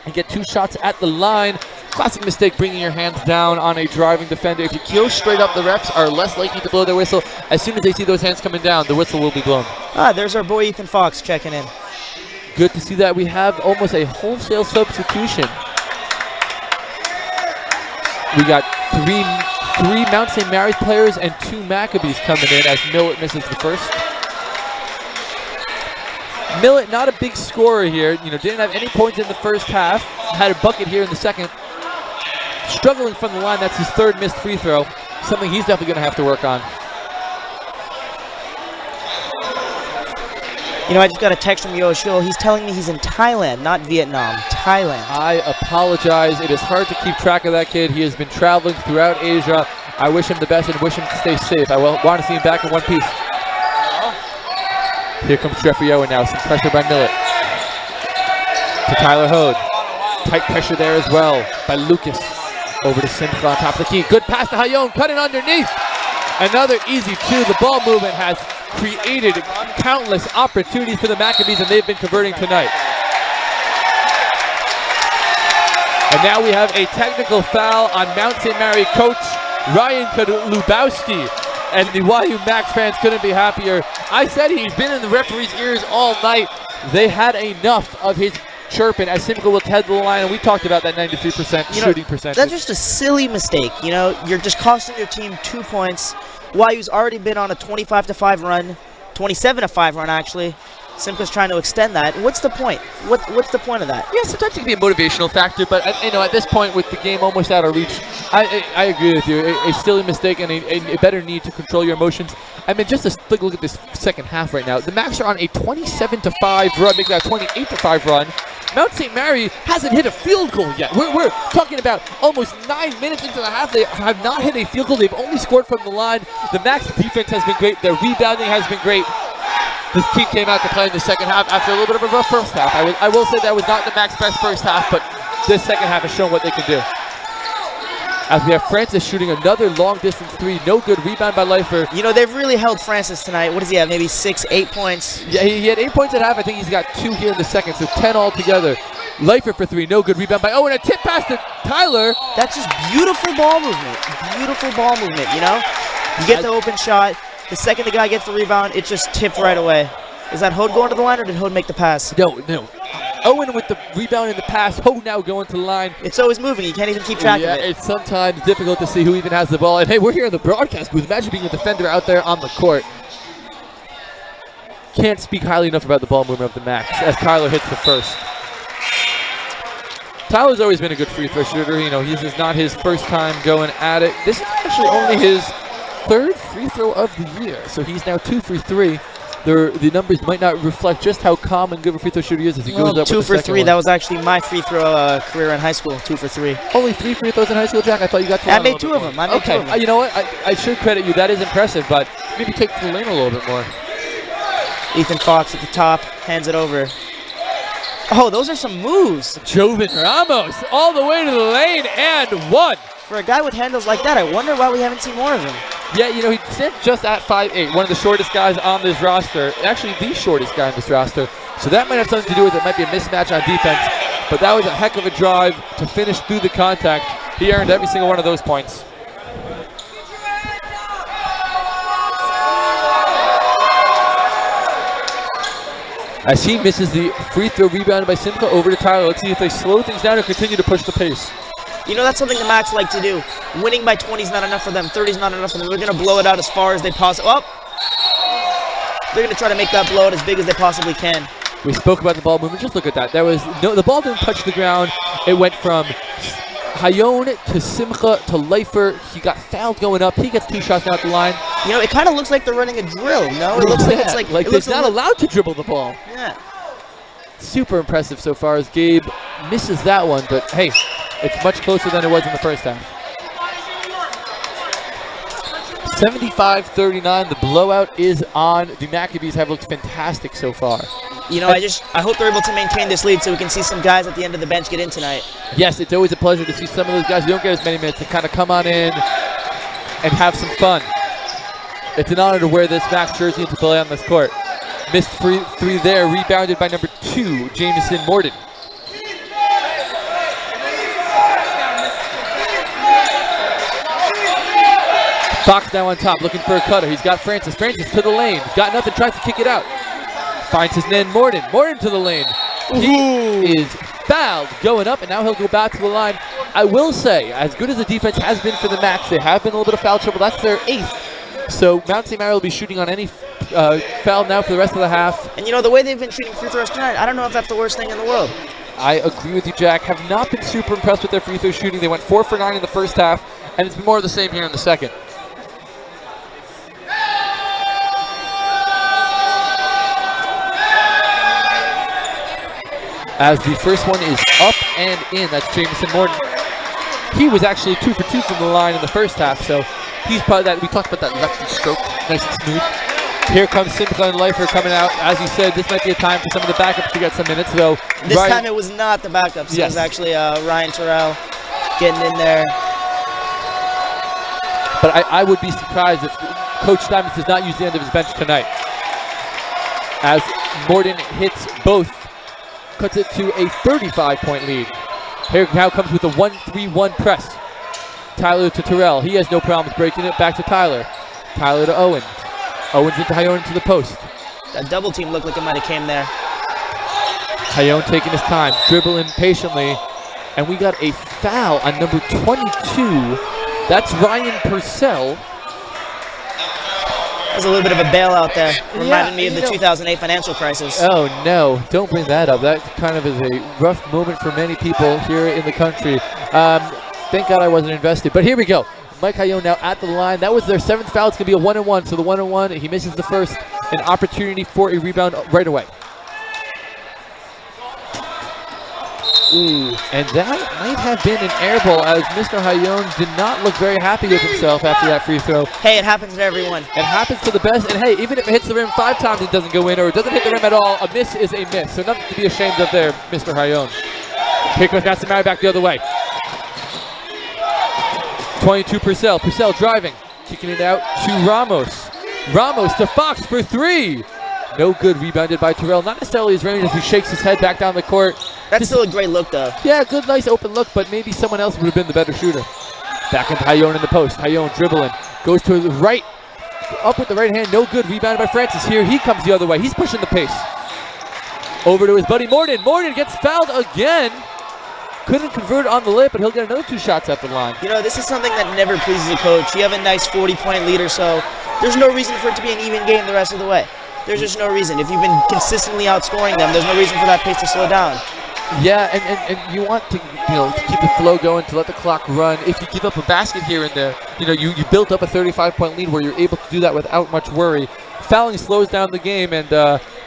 and get 2 shots at the line. Classic mistake, bringing your hands down on a driving defender. If you go straight up, the refs are less likely to blow their whistle. As soon as they see those hands coming down, the whistle will be blown. There's our boy Ethan Fox checking in. Good to see that we have almost a wholesale substitution. We got three Mount St. Mary's players and 2 Maccabees coming in as Millett misses the first. Millett, not a big scorer here. You know, didn't have any points in the first half. Had a bucket here in the second. Struggling from the line. That's his 3rd missed free throw. Something he's definitely going to have to work on. You know, I just got a text from Yo Shul. He's telling me he's in Thailand, not Vietnam. Thailand. I apologize. It is hard to keep track of that kid. He has been traveling throughout Asia. I wish him the best and wish him to stay safe. I want to see him back in one piece. Here comes Jeffrey Owen now. Some pressure by Millett. To Tyler Hode. Tight pressure there as well by Lucas. Over to Simka on top of the key. Good pass to Hayone. Cutting underneath. Another easy 2. The ball movement has created countless opportunities for the Maccabees, and they've been converting tonight. And now we have a technical foul on Mount St. Mary coach Ryan Lubowski. And the YU Max fans couldn't be happier. I said he's been in the referee's ears all night. They had enough of his chirping as Simka will head to the line, and we talked about that 93% shooting percentage. That's just a silly mistake. You know, you're just costing your team 2 points. YU's already been on a 25-5 run, 27-5 run actually. Simka's trying to extend that. What's the point? What's the point of that? Yeah, sometimes it can be a motivational factor, but you know, at this point with the game almost out of reach, I agree with you. A silly mistake and a better need to control your emotions. I mean, just to look at this second half right now, the Macs are on a 27-5 run, making that 28-5 run. Mount St. Mary hasn't hit a field goal yet. We're talking about almost 9 minutes into the half. They have not hit a field goal. They've only scored from the line. The Macs defense has been great. Their rebounding has been great. This team came out to play in the second half after a little bit of a rough first half. I will say that was not the Macs' best first half, but this second half has shown what they can do. As we have Francis shooting another long-distance 3. No good. Rebound by Leifer. You know, they've really held Francis tonight. What does he have? Maybe 6, 8 points? Yeah, he had 8 points at half. I think he's got 2 here in the second, so 10 altogether. Leifer for 3. No good. Rebound by Owen. A tip pass to Tyler. That's just beautiful ball movement. Beautiful ball movement, you know? You get the open shot. The second the guy gets the rebound, it's just tipped right away. Is that Hode going to the line, or did Hode make the pass? No. Owen with the rebound and the pass. Hode now going to the line. It's always moving. You can't even keep track of it. It's sometimes difficult to see who even has the ball. And hey, we're here in the broadcast booth. Imagine being a defender out there on the court. Can't speak highly enough about the ball movement of the Macs as Tyler hits the first. Tyler's always been a good free throw shooter. You know, this is not his first time going at it. This is actually only his third free throw of the year. So he's now 2 for 3. The numbers might not reflect just how calm and good a free throw shooter he is as he goes up 2 with the for second 3. one. That was actually my free throw career in high school. 2 for 3. Only 3 free throws in high school, Jack? I thought you got to I made 2 of them. I made 2 of them. You know what? I should credit you. That is impressive, but maybe take to the lane a little bit more. Ethan Fox at the top, hands it over. Oh, those are some moves. Joven Ramos all the way to the lane and 1. For a guy with handles like that, I wonder why we haven't seen more of him. Yeah, you know, he sits just at 5'8", one of the shortest guys on this roster. Actually, the shortest guy on this roster. So that might have something to do with it. Might be a mismatch on defense. But that was a heck of a drive to finish through the contact. He earned every single one of those points. As he misses the free throw rebounded by Simca over to Tyler. Let's see if they slow things down or continue to push the pace. You know, that's something the Macs like to do. Winning by 20 is not enough for them. 30 is not enough for them. They're going to blow it out as far as they possibly. They're going to try to make that blowout as big as they possibly can. We spoke about the ball movement. Just look at that. The ball didn't touch the ground. It went from Hayon to Simcha to Leifer. He got fouled going up. He gets 2 shots now at the line. You know, it kind of looks like they're running a drill. No, it looks like it's like it looks they're not allowed to dribble the ball. Yeah. Super impressive so far as Gabe misses that one, but hey, it's much closer than it was in the first half. 75-39, the blowout is on. The Maccabees have looked fantastic so far. You know, I hope they're able to maintain this lead so we can see some guys at the end of the bench get in tonight. Yes, it's always a pleasure to see some of those guys who don't get as many minutes to kind of come on in and have some fun. It's an honor to wear this Max jersey and to play on this court. Missed free 3 there, rebounded by number 2, Jamison Morden. Fox now on top, looking for a cutter. He's got Francis. Francis to the lane. Got nothing, tries to kick it out. Finds his man Morden. Morden to the lane. He is fouled going up, and now he'll go back to the line. I will say, as good as the defense has been for the Macs, they have been a little bit of foul trouble. That's their 8th. So Mount St. Mary will be shooting on any foul now for the rest of the half. And you know, the way they've been shooting free throws tonight, I don't know if that's the worst thing in the world. I agree with you, Jack. Have not been super impressed with their free throw shooting. They went 4 for 9 in the first half, and it's been more of the same here in the second. As the first one is up and in, that's Jamison Morden. He was actually 2 for 2 from the line in the first half, so he's probably that. We talked about that lefty stroke, nice and smooth. Here comes Simcha and Leifer coming out. As you said, this might be a time for some of the backups to get some minutes, though. This time it was not the backups. Yes. It was actually Ryan Terrell getting in there. But I would be surprised if Coach Steinmetz does not use the end of his bench tonight. As Morden hits both, cuts it to a 35-point lead. Here now comes with a 1-3-1 press. Tyler to Terrell. He has no problems breaking it. Back to Tyler. Tyler to Owen. Owens into Hayon into the post. That double team looked like it might have came there. Hayon taking his time, dribbling patiently. And we got a foul on number 22. That's Ryan Purcell. There's a little bit of a bailout there. Reminded me of the 2008 financial crisis. Oh no, don't bring that up. That kind of is a rough moment for many people here in the country. Thank God I wasn't invested. But here we go. Mike Hayon now at the line. That was their 7th foul. It's going to be a 1-and-1. So the 1-and-1, he misses the first. An opportunity for a rebound right away. Ooh, and that might have been an air ball as Mr. Hayon did not look very happy with himself after that free throw. Hey, it happens to everyone. It happens to the best, and hey, even if it hits the rim 5 times it doesn't go in, or it doesn't hit the rim at all, a miss is a miss. So nothing to be ashamed of there, Mr. Hayon. Here comes Mount St. Mary back the other way. 22 Purcell. Purcell driving, kicking it out to Ramos. Ramos to Fox for 3. No good, rebounded by Terrell. Not necessarily his range as he shakes his head back down the court. That's still a great look, though. Yeah, good, nice open look, but maybe someone else would have been the better shooter. Back into Hayon in the post. Hayon dribbling. Goes to the right. Up with the right hand. No good. Rebounded by Francis. Here he comes the other way. He's pushing the pace. Over to his buddy Morden. Morden gets fouled again. Couldn't convert on the lip, but he'll get another 2 shots at the line. You know, this is something that never pleases a coach. You have a nice 40-point lead or so. There's no reason for it to be an even game the rest of the way. There's just no reason. If you've been consistently outscoring them, there's no reason for that pace to slow down. Yeah, and you want to to keep the flow going, to let the clock run. If you give up a basket here and there, you built up a 35-point lead where you're able to do that without much worry. Fouling slows down the game and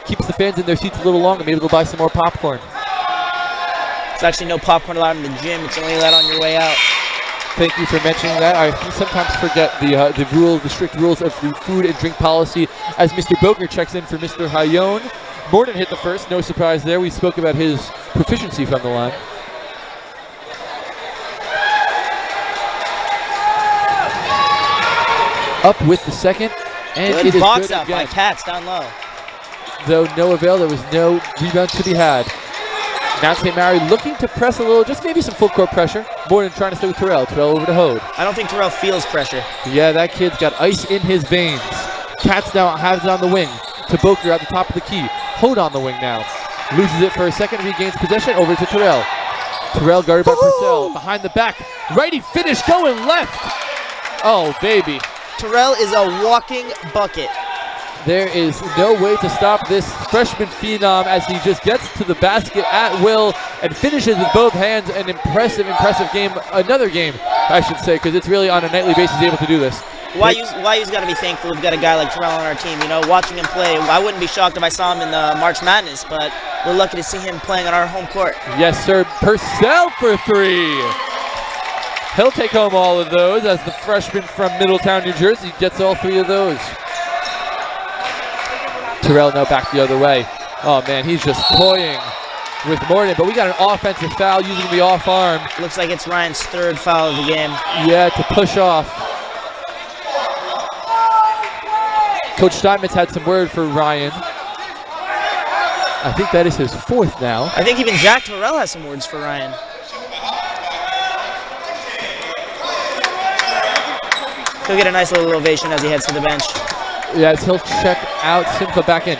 keeps the fans in their seats a little longer. Maybe they'll buy some more popcorn. There's actually no popcorn allowed in the gym. It's only allowed on your way out. Thank you for mentioning that. I sometimes forget the strict rules of the food and drink policy as Mr. Boker checks in for Mr. Hayone. Morden hit the first, no surprise there. We spoke about his proficiency from the line. Up with the second, and Good it is box good out by again. Katz down low. Though no avail, there was no rebound to be had. Mount St. Mary looking to press a little, just maybe some full court pressure. Morden trying to stay with Terrell. Terrell over to Hode. I don't think Terrell feels pressure. Yeah, that kid's got ice in his veins. Katz now has it on the wing. To Boker at the top of the key. Hode on the wing now. Loses it for a second, regains possession, over to Terrell. Terrell guarded by Purcell. Behind the back. Righty finish going left. Oh, baby. Terrell is a walking bucket. There is no way to stop this freshman phenom as he just gets to the basket at will and finishes with both hands. An impressive game. Another game, I should say, because it's really on a nightly basis able to do this. YU's got to be thankful we've got a guy like Terrell on our team. Watching him play, I wouldn't be shocked if I saw him in the March Madness, but we're lucky to see him playing on our home court. Yes, sir. Purcell for three. He'll take home all of those as the freshman from Middletown, New Jersey gets all three of those. Terrell now back the other way. Oh, man, he's just toying with Morden, but we got an offensive foul using the off arm. Looks like it's Ryan's third foul of the game. Yeah, to push off. Coach Steinmetz had some word for Ryan. I think that is his fourth now. I think even Jack Terrell has some words for Ryan. He'll get a nice little ovation as he heads to the bench. Yes, he'll check out. Simca back in.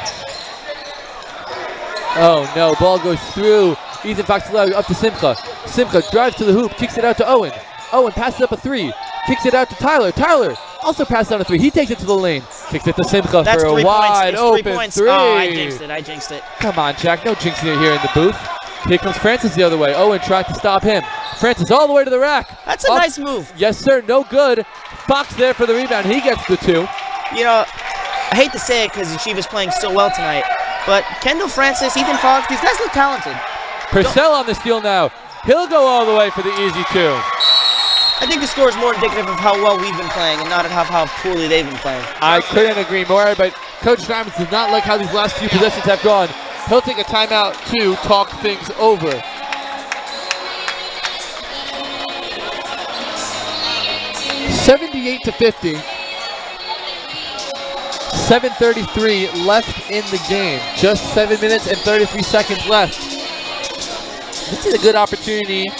Oh no, ball goes through. Ethan Fox up to Simca. Simca drives to the hoop, kicks it out to Owen. Owen passes up a three, kicks it out to Tyler. Tyler also passes out a three. He takes it to the lane, kicks it to Simca That's for a 3 wide points. It's open 3 points. three. Oh, I jinxed it. Come on, Jack, no jinxing it here in the booth. Here comes Francis the other way. Owen tried to stop him. Francis all the way to the rack. That's a nice move. Yes, sir, no good. Fox there for the rebound. He gets the two. I hate to say it because Yeshiva's playing so well tonight, but Kendall Francis, Ethan Fox, these guys look talented. Purcell on the steal now. He'll go all the way for the easy two. I think the score is more indicative of how well we've been playing and not of how poorly they've been playing. I couldn't agree more, but Coach Diamonds does not like how these last few possessions have gone. He'll take a timeout to talk things over. (78-50). 7:33 left in the game. Just 7 minutes and 33 seconds left. This is a good opportunity.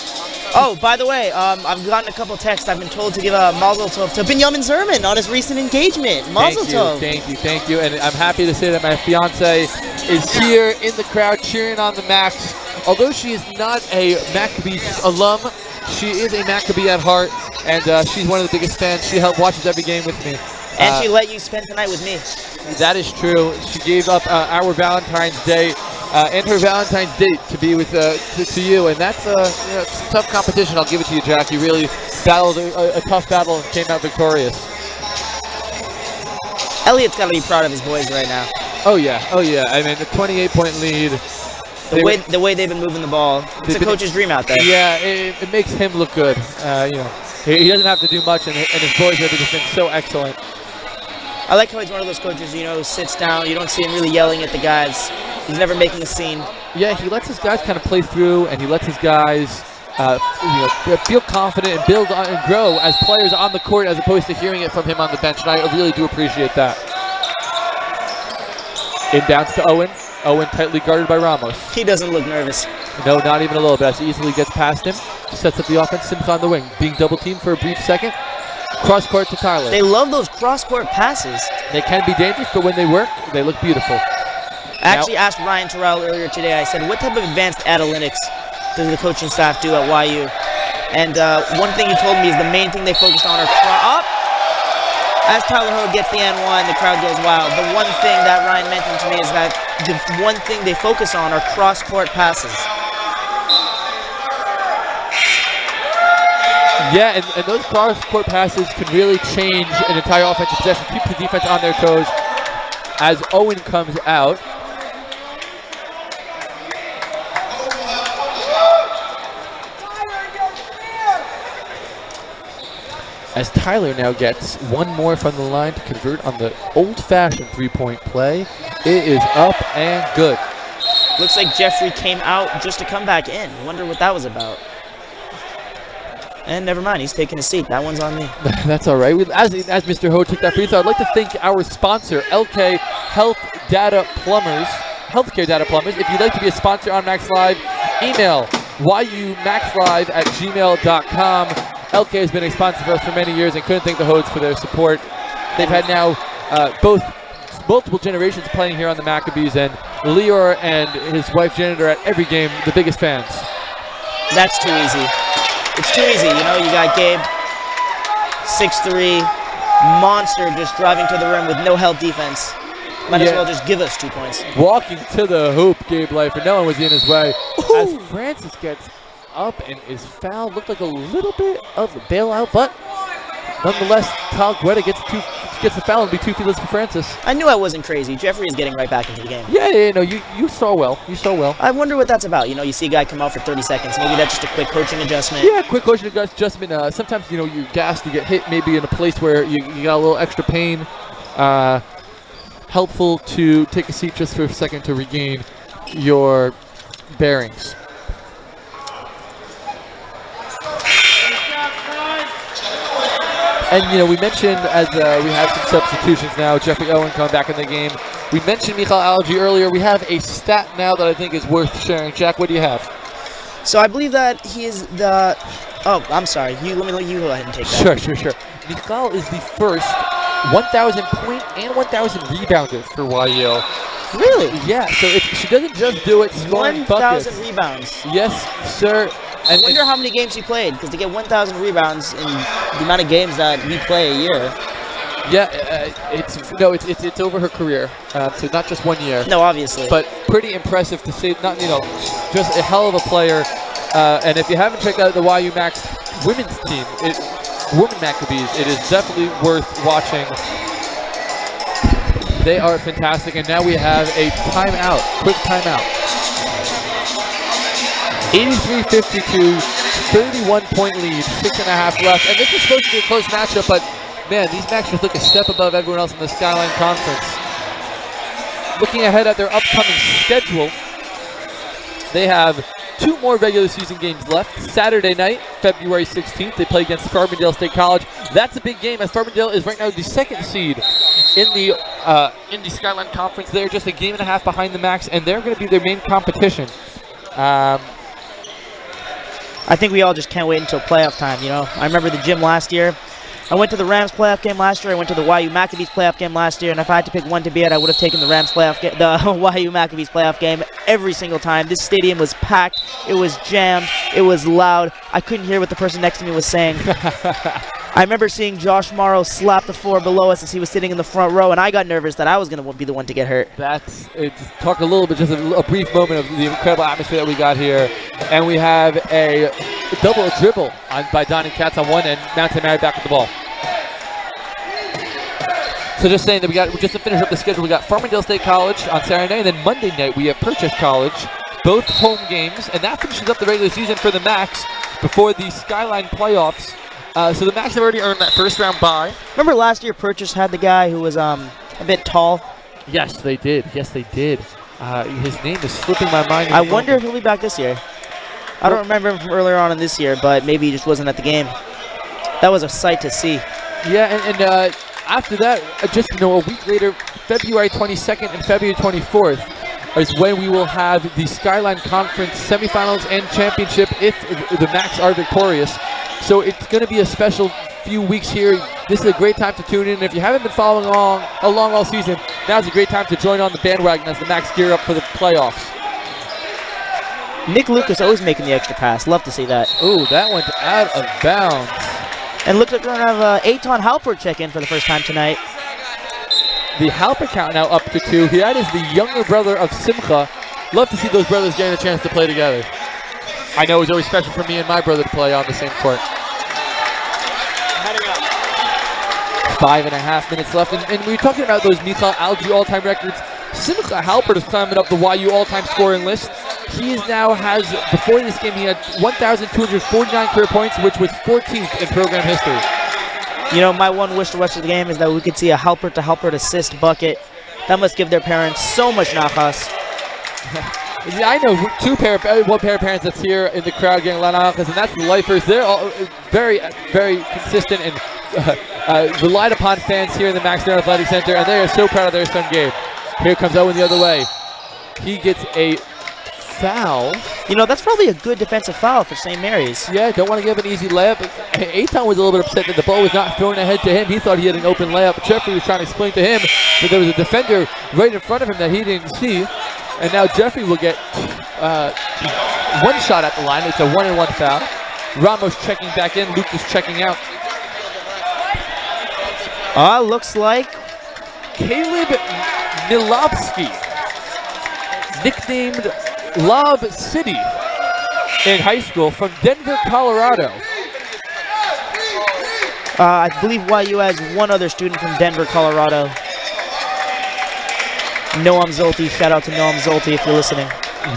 Oh, by the way, I've gotten a couple texts. I've been told to give a mazel tov to Binyamin Zerman on his recent engagement. Mazel tov. Thank you. And I'm happy to say that my fiance is here in the crowd cheering on the Macs. Although she is not a Maccabee alum, she is a Maccabee at heart, and she's one of the biggest fans. She watches every game with me. And she let you spend the night with me. That is true. She gave up our Valentine's Day and her Valentine's date to be with to you, and that's it's a tough competition. I'll give it to you, Jack. You really battled a tough battle and came out victorious. Elliot's got to be proud of his boys right now. Oh yeah. I mean, a 28-point lead. The way they've been moving the ball. It's a coach's dream out there. Yeah, it makes him look good. He doesn't have to do much, and his boys have just been so excellent. I like how he's one of those coaches, who sits down. You don't see him really yelling at the guys. He's never making a scene. Yeah, he lets his guys kind of play through, and he lets his guys feel confident and build on and grow as players on the court, as opposed to hearing it from him on the bench. And I really do appreciate that. Inbounds to Owen. Owen tightly guarded by Ramos. He doesn't look nervous. No, not even a little bit. As he easily gets past him, sets up the offense. Simms on the wing, being double teamed for a brief second. Cross court to Tyler. They love those cross court passes. They can be dangerous, but when they work, they look beautiful. I actually asked Ryan Terrell earlier today. I said, what type of advanced analytics does the coaching staff do at YU? And one thing he told me is the main thing they focused on are As Tyler Hode gets the N1, the crowd goes wild. The one thing that Ryan mentioned to me is that the one thing they focus on are cross-court passes. Yeah, and those cross-court passes can really change an entire offensive possession, keep the defense on their toes as Owen comes out. As Tyler now gets one more from the line to convert on the old-fashioned three-point play. It is up and good. Looks like Jeffrey came out just to come back in. Wonder what that was about. And never mind, he's taking a seat. That one's on me. That's all right. As Mr. Ho took that free throw, I'd like to thank our sponsor, LK Healthcare Data Plumbers. If you'd like to be a sponsor on Max Live, email yumaxlive@gmail.com. LK has been a sponsor for us for many years and couldn't thank the Hodes for their support. They've had now multiple generations playing here on the Maccabees, and Lior and his wife Janet are at every game, the biggest fans. That's too easy. It's too easy. You know, you got Gabe, 6'3", monster, just driving to the rim with no help defense. Might as well just give us 2 points. Walking to the hoop, Gabe Lifer. No one was in his way. Ooh. As Francis gets up and is fouled. Looked like a little bit of a bailout, but nonetheless, Tal Guetta gets the foul and be 2 feelers for Francis. I knew I wasn't crazy. Jeffrey is getting right back into the game. Yeah, no, you saw well. You saw well. I wonder what that's about. You know, you see a guy come out for 30 seconds. Maybe that's just a quick coaching adjustment. Yeah, quick coaching adjustment. Sometimes, you know, you're gassed, you get hit maybe in a place where you got a little extra pain. Helpful to take a seat just for a second to regain your bearings. And, you know, we mentioned as we have some substitutions now, Jeffrey Owen coming back in the game. We mentioned Michal Algi earlier. We have a stat now that I think is worth sharing. Jack, what do you have? So I believe that he is the... Oh, I'm sorry. Let me let you go ahead and take that. Sure. Michal is the first 1,000 point and 1,000 rebounder for YU. Really? Yeah, so she doesn't just do it scoring buckets. 1,000 rebounds. Yes, sir. I wonder how many games he played, because to get 1,000 rebounds in the amount of games that we play a year. Yeah, it's over her career, so not just 1 year. No, obviously. But pretty impressive to see. Not just a hell of a player. And if you haven't checked out the YU Max women's team, Women Maccabees, it is definitely worth watching. They are fantastic, and now we have a timeout, quick timeout. 83-52, 31-point lead, 6.5 left. And this is supposed to be a close matchup, but man, these Macs just look a step above everyone else in the Skyline Conference. Looking ahead at their upcoming schedule, they have 2 more regular season games left. Saturday night, February 16th, they play against Farbondale State College. That's a big game, as Farbondale is right now the 2nd seed in the Skyline Conference. They're just a game and a half behind the Macs, and they're going to be their main competition. I think we all just can't wait until playoff time, you know. I remember the gym last year. I went to the Rams playoff game last year. I went to the YU Maccabees playoff game last year. And if I had to pick one to be at, I would have taken the Rams playoff game, the YU Maccabees playoff game every single time. This stadium was packed. It was jammed. It was loud. I couldn't hear what the person next to me was saying. I remember seeing Josh Morrow slap the floor below us as he was sitting in the front row, and I got nervous that I was going to be the one to get hurt. Talk a little bit, just a brief moment of the incredible atmosphere that we got here. And we have a double dribble by Donnie Katz on one end, Mountain Mary back with the ball. So just saying that just to finish up the schedule, we got Farbondale State College on Saturday night, and then Monday night we have Purchase College, both home games, and that finishes up the regular season for the Macs before the Skyline playoffs. So the Macs have already earned that first round bye. Remember last year Purchase had the guy who was a bit tall? Yes, they did. His name is slipping my mind. I wonder if he'll be back this year. I don't remember him from earlier on in this year, but maybe he just wasn't at the game. That was a sight to see. Yeah, and after that, just a week later, February 22nd and February 24th is when we will have the Skyline Conference semifinals and championship if the Macs are victorious. So it's going to be a special few weeks here. This is a great time to tune in. If you haven't been following along all season, now's a great time to join on the bandwagon as the Macs gear up for the playoffs. Nick Lucas always making the extra pass. Love to see that. Ooh, that went out of bounds. And looks like we're going to have Eitan Halpert check in for the first time tonight. The Halpert count now up to 2. That is the younger brother of Simcha. Love to see those brothers getting a chance to play together. I know it's always special for me and my brother to play on the same court. 5.5 minutes left. And we were talking about those Michal Algi all-time records. Simcha Halpert is climbing up the YU all-time scoring list. He before this game, he had 1,249 career points, which was 14th in program history. You know, my one wish to watch the game is that we could see a Halpert to Halpert assist bucket. That must give their parents so much nachas. Yeah, I know one pair of parents that's here in the crowd getting a lot of nachas, and that's the Lifers. They're all very, very consistent and relied upon fans here in the Max Stern Athletic Center, and they are so proud of their son Gabe. Here comes Owen the other way. He gets a foul. You know, that's probably a good defensive foul for St. Mary's. Yeah, don't want to give an easy layup. Eitan was a little bit upset that the ball was not thrown ahead to him. He thought he had an open layup. Jeffrey was trying to explain to him that there was a defender right in front of him that he didn't see. And now Jeffrey will get one shot at the line. It's a 1-and-1 foul. Ramos checking back in. Lucas checking out. Looks like Caleb Milowski, nicknamed Lob City in high school, from Denver, Colorado. I believe YU has one other student from Denver, Colorado. Noam Zolti. Shout out to Noam Zolti if you're listening.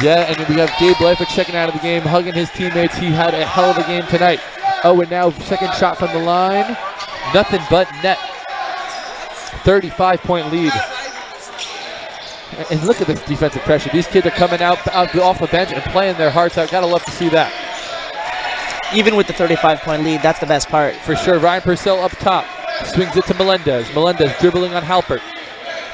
Yeah, and we have Gabe Leifert checking out of the game, hugging his teammates. He had a hell of a game tonight. Oh, and now second shot from the line. Nothing but net. 35-point lead. And look at this defensive pressure. These kids are coming out off the bench and playing their hearts out. Gotta love to see that. Even with the 35-point lead, that's the best part. For sure. Ryan Purcell up top. Swings it to Melendez. Melendez dribbling on Halpert.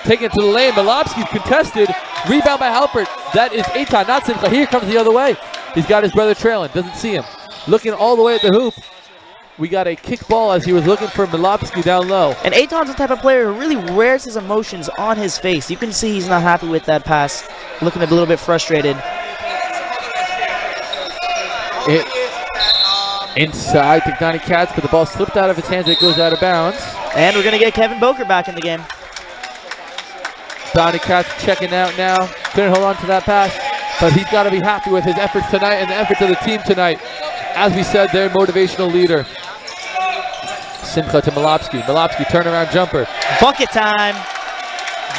Taking it to the lane. Milowski's contested. Rebound by Halpert. That is Eitan, not Simcha. Here comes the other way. He's got his brother trailing. Doesn't see him. Looking all the way at the hoop. We got a kick ball as he was looking for Milowski down low. And Eitan's the type of player who really wears his emotions on his face. You can see he's not happy with that pass. Looking a little bit frustrated. Inside to Donnie Katz, but the ball slipped out of his hands. It goes out of bounds. And we're going to get Kevin Boker back in the game. Donnie Katz checking out now. Couldn't hold on to that pass, but he's got to be happy with his efforts tonight and the efforts of the team tonight. As we said, their motivational leader. Simcha to Milowski. Milowski turnaround jumper. Bucket time.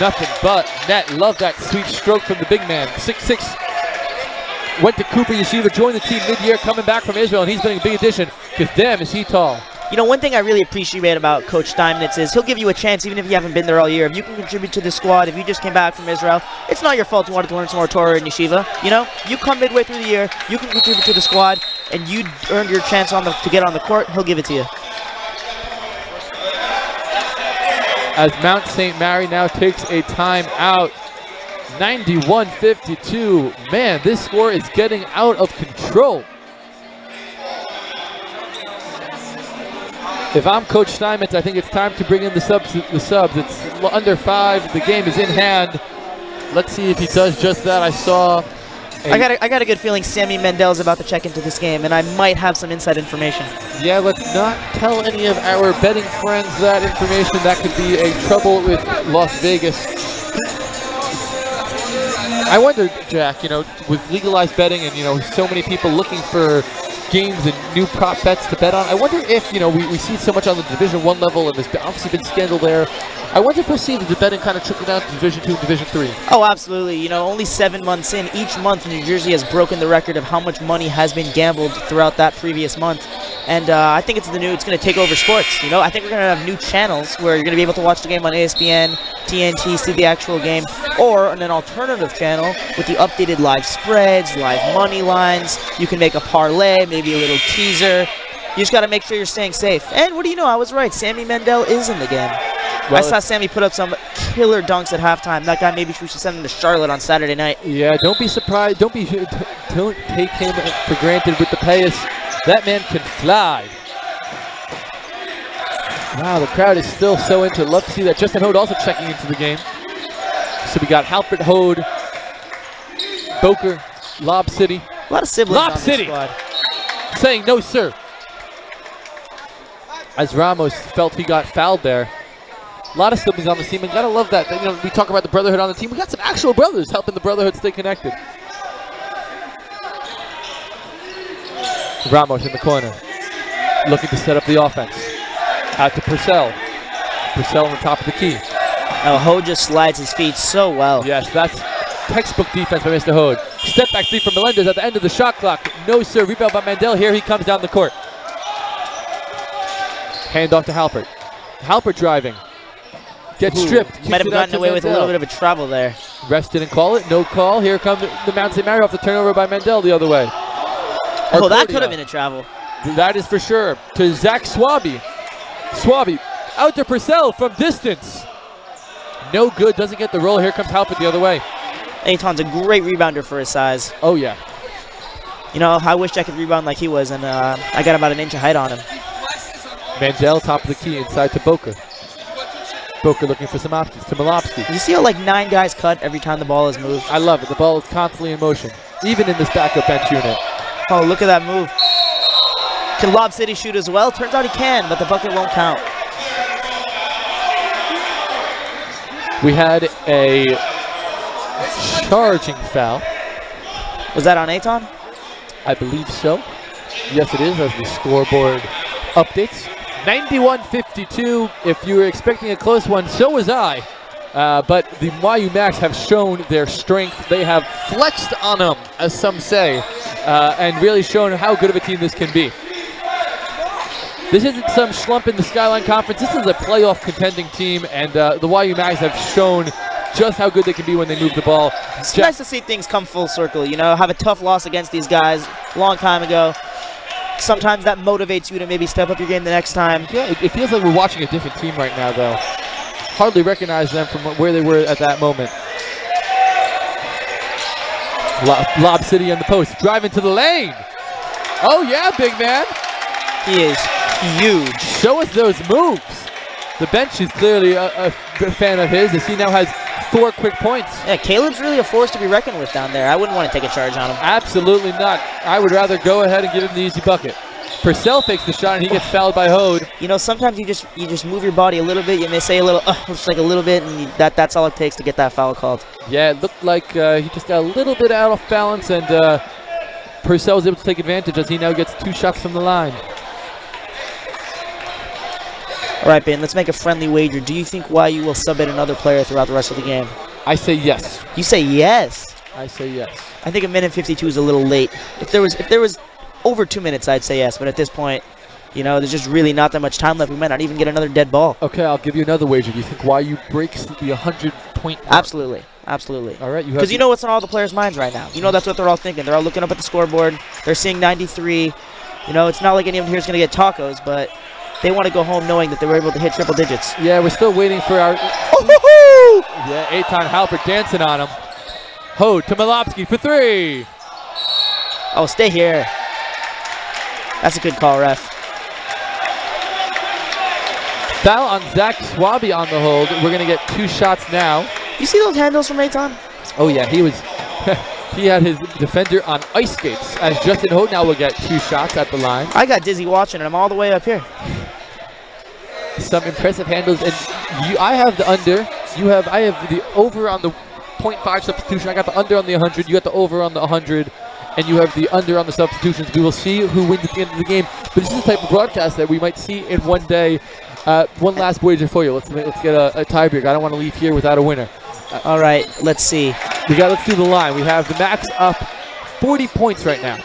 Nothing but net. Love that sweet stroke from the big man. 6'6". Went to Cooper Yeshiva, joined the team mid-year, coming back from Israel, and he's been a big addition because damn is he tall. You know, one thing I really appreciate about Coach Steinmetz is he'll give you a chance even if you haven't been there all year. If you can contribute to the squad, if you just came back from Israel, it's not your fault you wanted to learn some more Torah in Yeshiva. You know, you come midway through the year, you can contribute to the squad, and you earned your chance to get on the court, he'll give it to you. As Mount St. Mary now takes a timeout. 91-52. Man, this score is getting out of control. If I'm Coach Steinmetz, I think it's time to bring in the subs. It's under 5. The game is in hand. Let's see if he does just that. I got a good feeling Sammy Mendel's about to check into this game, and I might have some inside information. Yeah, let's not tell any of our betting friends that information. That could be a trouble with Las Vegas. I wonder, Jack, with legalized betting and, so many people looking for games and new prop bets to bet on, I wonder if, we see so much on the Division I level, and there's obviously been scandal there. I wonder if we'll see the betting kind of trickle down to Division II and Division III. Oh, absolutely. Only 7 months in, each month New Jersey has broken the record of how much money has been gambled throughout that previous month. And I think it's going to take over sports. I think we're going to have new channels where you're going to be able to watch the game on ESPN, TNT, see the actual game, or on an alternative channel with the updated live spreads, live money lines. You can make a parlay, maybe a little teaser. You just got to make sure you're staying safe. And what do you know? I was right. Sammy Mendel is in the game. Well, I saw Sammy put up some killer dunks at halftime. That guy, maybe we should send him to Charlotte on Saturday night. Yeah, don't be surprised. Don't take him for granted with the pace. That man can fly. Wow, the crowd is still so into it. Love to see that. Justin Hode also checking into the game. So we got Halpert, Hode, Boker, Lob City. A lot of siblings Lob on City the squad. Saying no, sir. As Ramos felt he got fouled there. A lot of siblings on the team, and gotta love that. We talk about the brotherhood on the team. We got some actual brothers helping the brotherhood stay connected. Ramos in the corner, looking to set up the offense. Out to Purcell. Purcell on the top of the key. Oh, Ho just slides his feet so well. Yes, that's textbook defense by Mr. Hode. Step back three from Melendez at the end of the shot clock. No, sir. Rebound by Mandel. Here he comes down the court. Hand off to Halpert. Halpert driving. Gets stripped. Might have gotten away with a little bit of a travel there. Refs didn't call it. No call. Here comes the Mount St. Mary off the turnover by Mandel the other way. Oh, that could have been a travel. That is for sure. To Zach Swaby. Swaby out to Purcell from distance. No good. Doesn't get the roll. Here comes Halpert the other way. Aton's a great rebounder for his size. Oh, yeah. You know, I wished I could rebound like he was, and I got about an inch of height on him. Mandel, top of the key, inside to Boca. Boca looking for some options to Malopsky. You see how like 9 guys cut every time the ball is moved? I love it. The ball is constantly in motion, even in this backup bench unit. Oh, look at that move. Can Lob City shoot as well? Turns out he can, but the bucket won't count. We had a charging foul. Was that on Aton? I believe so. Yes, it is, as the scoreboard updates. 91-52. If you were expecting a close one, so was I. But the YU Macs have shown their strength. They have flexed on them, as some say, and really shown how good of a team this can be. This isn't some schlump in the Skyline Conference. This is a playoff contending team, and the YU Mags have shown just how good they can be when they move the ball. It's nice to see things come full circle, you know, have a tough loss against these guys a long time ago. Sometimes that motivates you to maybe step up your game the next time. Yeah, it feels like we're watching a different team right now, though. Hardly recognize them from where they were at that moment. Lob City on the post, driving to the lane. Oh yeah, big man. He is huge. Show us those moves. The bench is clearly a fan of his, as he now has 4 quick points. Yeah, Caleb's really a force to be reckoned with down there. I wouldn't want to take a charge on him. Absolutely not. I would rather go ahead and give him the easy bucket. Purcell fakes the shot and he gets fouled by Hode. You know, sometimes you just move your body a little bit. You may say a little, just like a little bit, and that's all it takes to get that foul called. Yeah, it looked like he just got a little bit out of balance, and Purcell was able to take advantage as he now gets 2 shots from the line. All right, Ben, let's make a friendly wager. Do you think YU will sub in another player throughout the rest of the game? I say yes. You say yes. I say yes. I think a minute 52 is a little late. If there was over 2 minutes, I'd say yes. But at this point, you know, there's just really not that much time left. We might not even get another dead ball. Okay, I'll give you another wager. Do you think YU breaks the 100-point mark? Absolutely. Absolutely. All right, because you know what's on all the players' minds right now. You know that's what they're all thinking. They're all looking up at the scoreboard. They're seeing 93. You know, it's not like any of them here is going to get tacos, but they want to go home knowing that they were able to hit triple digits. Yeah, we're still waiting for our... Yeah, Aton Halpert dancing on him. Hode to Malopsky for 3. Oh, stay here. That's a good call, ref. Foul on Zach Swaby on the hold. We're going to get 2 shots now. You see those handles from Aton? Oh, yeah, he was... he had his defender on ice skates, as Justin Hode now will get 2 shots at the line. I got dizzy watching it. I'm all the way up here. Some impressive handles, and I have the under. I have the over on the 0.5 substitution. I got the under on the 100. You got the over on the 100, and you have the under on the substitutions. We will see who wins at the end of the game. But this is the type of broadcast that we might see in one day. One last wager for you. Let's get a tiebreaker. I don't want to leave here without a winner. All right, let's see. Let's do the line. We have the Macs up 40 points right now.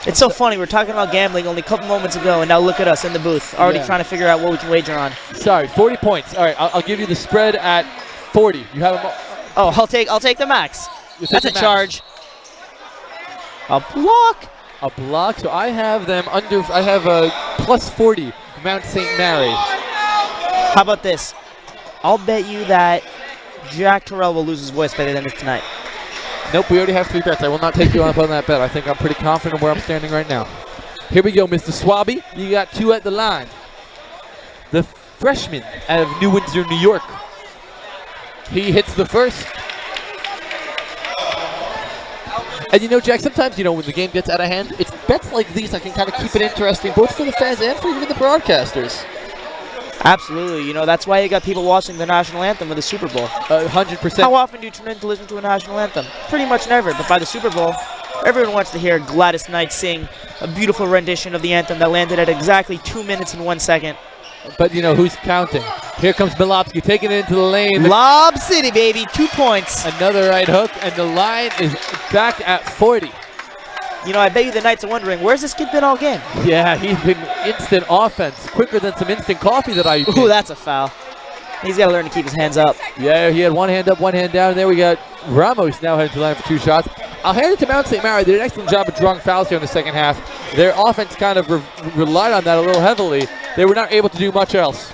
It's so funny. We're talking about gambling only a couple moments ago, and now look at us in the booth, already trying to figure out what we can wager on. Sorry, 40 points. All right, I'll give you the spread at 40. You have them. Oh, I'll take the max. That's a charge. A block. A block. So I have them under. I have a plus 40. Mount St. Mary. How about this? I'll bet you that Jack Terrell will lose his voice by the end of tonight. Nope, we already have 3 bets. I will not take you up on that bet. I think I'm pretty confident where I'm standing right now. Here we go, Mr. Swaby. You got 2 at the line. The freshman out of New Windsor, New York. He hits the first. And you know, Jack, sometimes, you know, when the game gets out of hand, it's bets like these that can kind of keep it interesting, both for the fans and for even the broadcasters. Absolutely. You know, that's why you got people watching the national anthem of the Super Bowl. 100%. How often do you tune in to listen to a national anthem? Pretty much never. But by the Super Bowl, everyone wants to hear Gladys Knight sing a beautiful rendition of the anthem that landed at exactly 2 minutes and 1 second. But you know who's counting? Here comes Milopsky taking it into the lane. Lob City, baby. 2 points. Another right hook, and the line is back at 40. You know, I bet you the Knights are wondering, where's this kid been all game? Yeah, he's been instant offense, quicker than some instant coffee that I Ooh, that's a foul. He's got to learn to keep his hands up. Yeah, he had one hand up, one hand down. And there we got Ramos now heading to the line for 2 shots. I'll hand it to Mount St. Mary. They did an excellent job of drawing fouls here in the second half. Their offense kind of relied on that a little heavily. They were not able to do much else.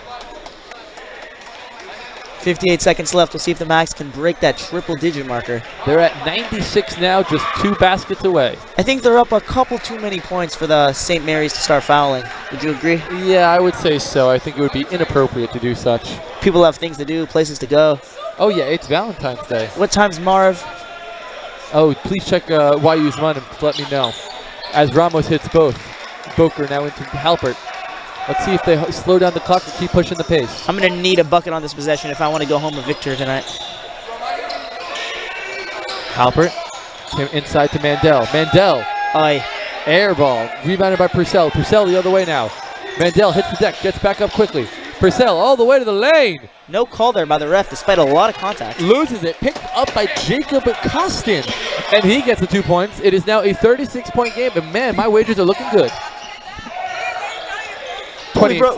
58 seconds left. We'll see if the Max can break that triple-digit marker. They're at 96 now, just 2 baskets away. I think they're up a couple too many points for the St. Mary's to start fouling. Would you agree? Yeah, I would say so. I think it would be inappropriate to do such. People have things to do, places to go. Oh, yeah, it's Valentine's Day. What time's Marv? Oh, please check YU's run and let me know. As Ramos hits both. Boker now into Halpert. Let's see if they slow down the clock and keep pushing the pace. I'm going to need a bucket on this possession if I want to go home a victor tonight. Halpert came inside to Mandel. Mandel, Aye. air ball, rebounded by Purcell. Purcell the other way now. Mandel hits the deck, gets back up quickly. Purcell all the way to the lane. No call there by the ref despite a lot of contact. Loses it, picked up by Jacob Costin. And he gets the 2 points. It is now a 36-point game. And man, my wagers are looking good.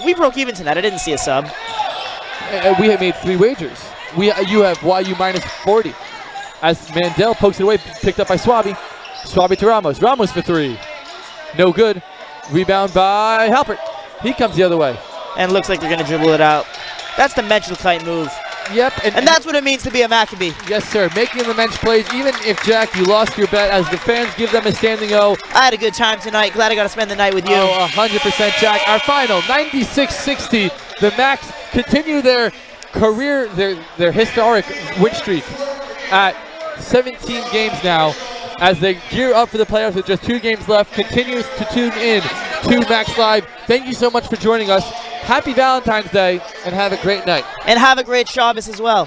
We broke even tonight. I didn't see a sub. We have made 3 wagers. You have YU minus 40. As Mandel pokes it away, picked up by Swaby. Swaby to Ramos. Ramos for 3. No good. Rebound by Halpert. He comes the other way. And looks like they're going to dribble it out. That's the mental tight move. Yep. And that's what it means to be a Maccabee. Yes, sir. Making the bench plays, even if, Jack, you lost your bet, as the fans give them a standing O. I had a good time tonight. Glad I got to spend the night with you. Oh, 100%, Jack. Our final, 96-60. The Macs continue their career, their historic win streak at 17 games now as they gear up for the playoffs with just 2 games left. Continues to tune in to Max Live. Thank you so much for joining us. Happy Valentine's Day and have a great night. And have a great Shabbos as well.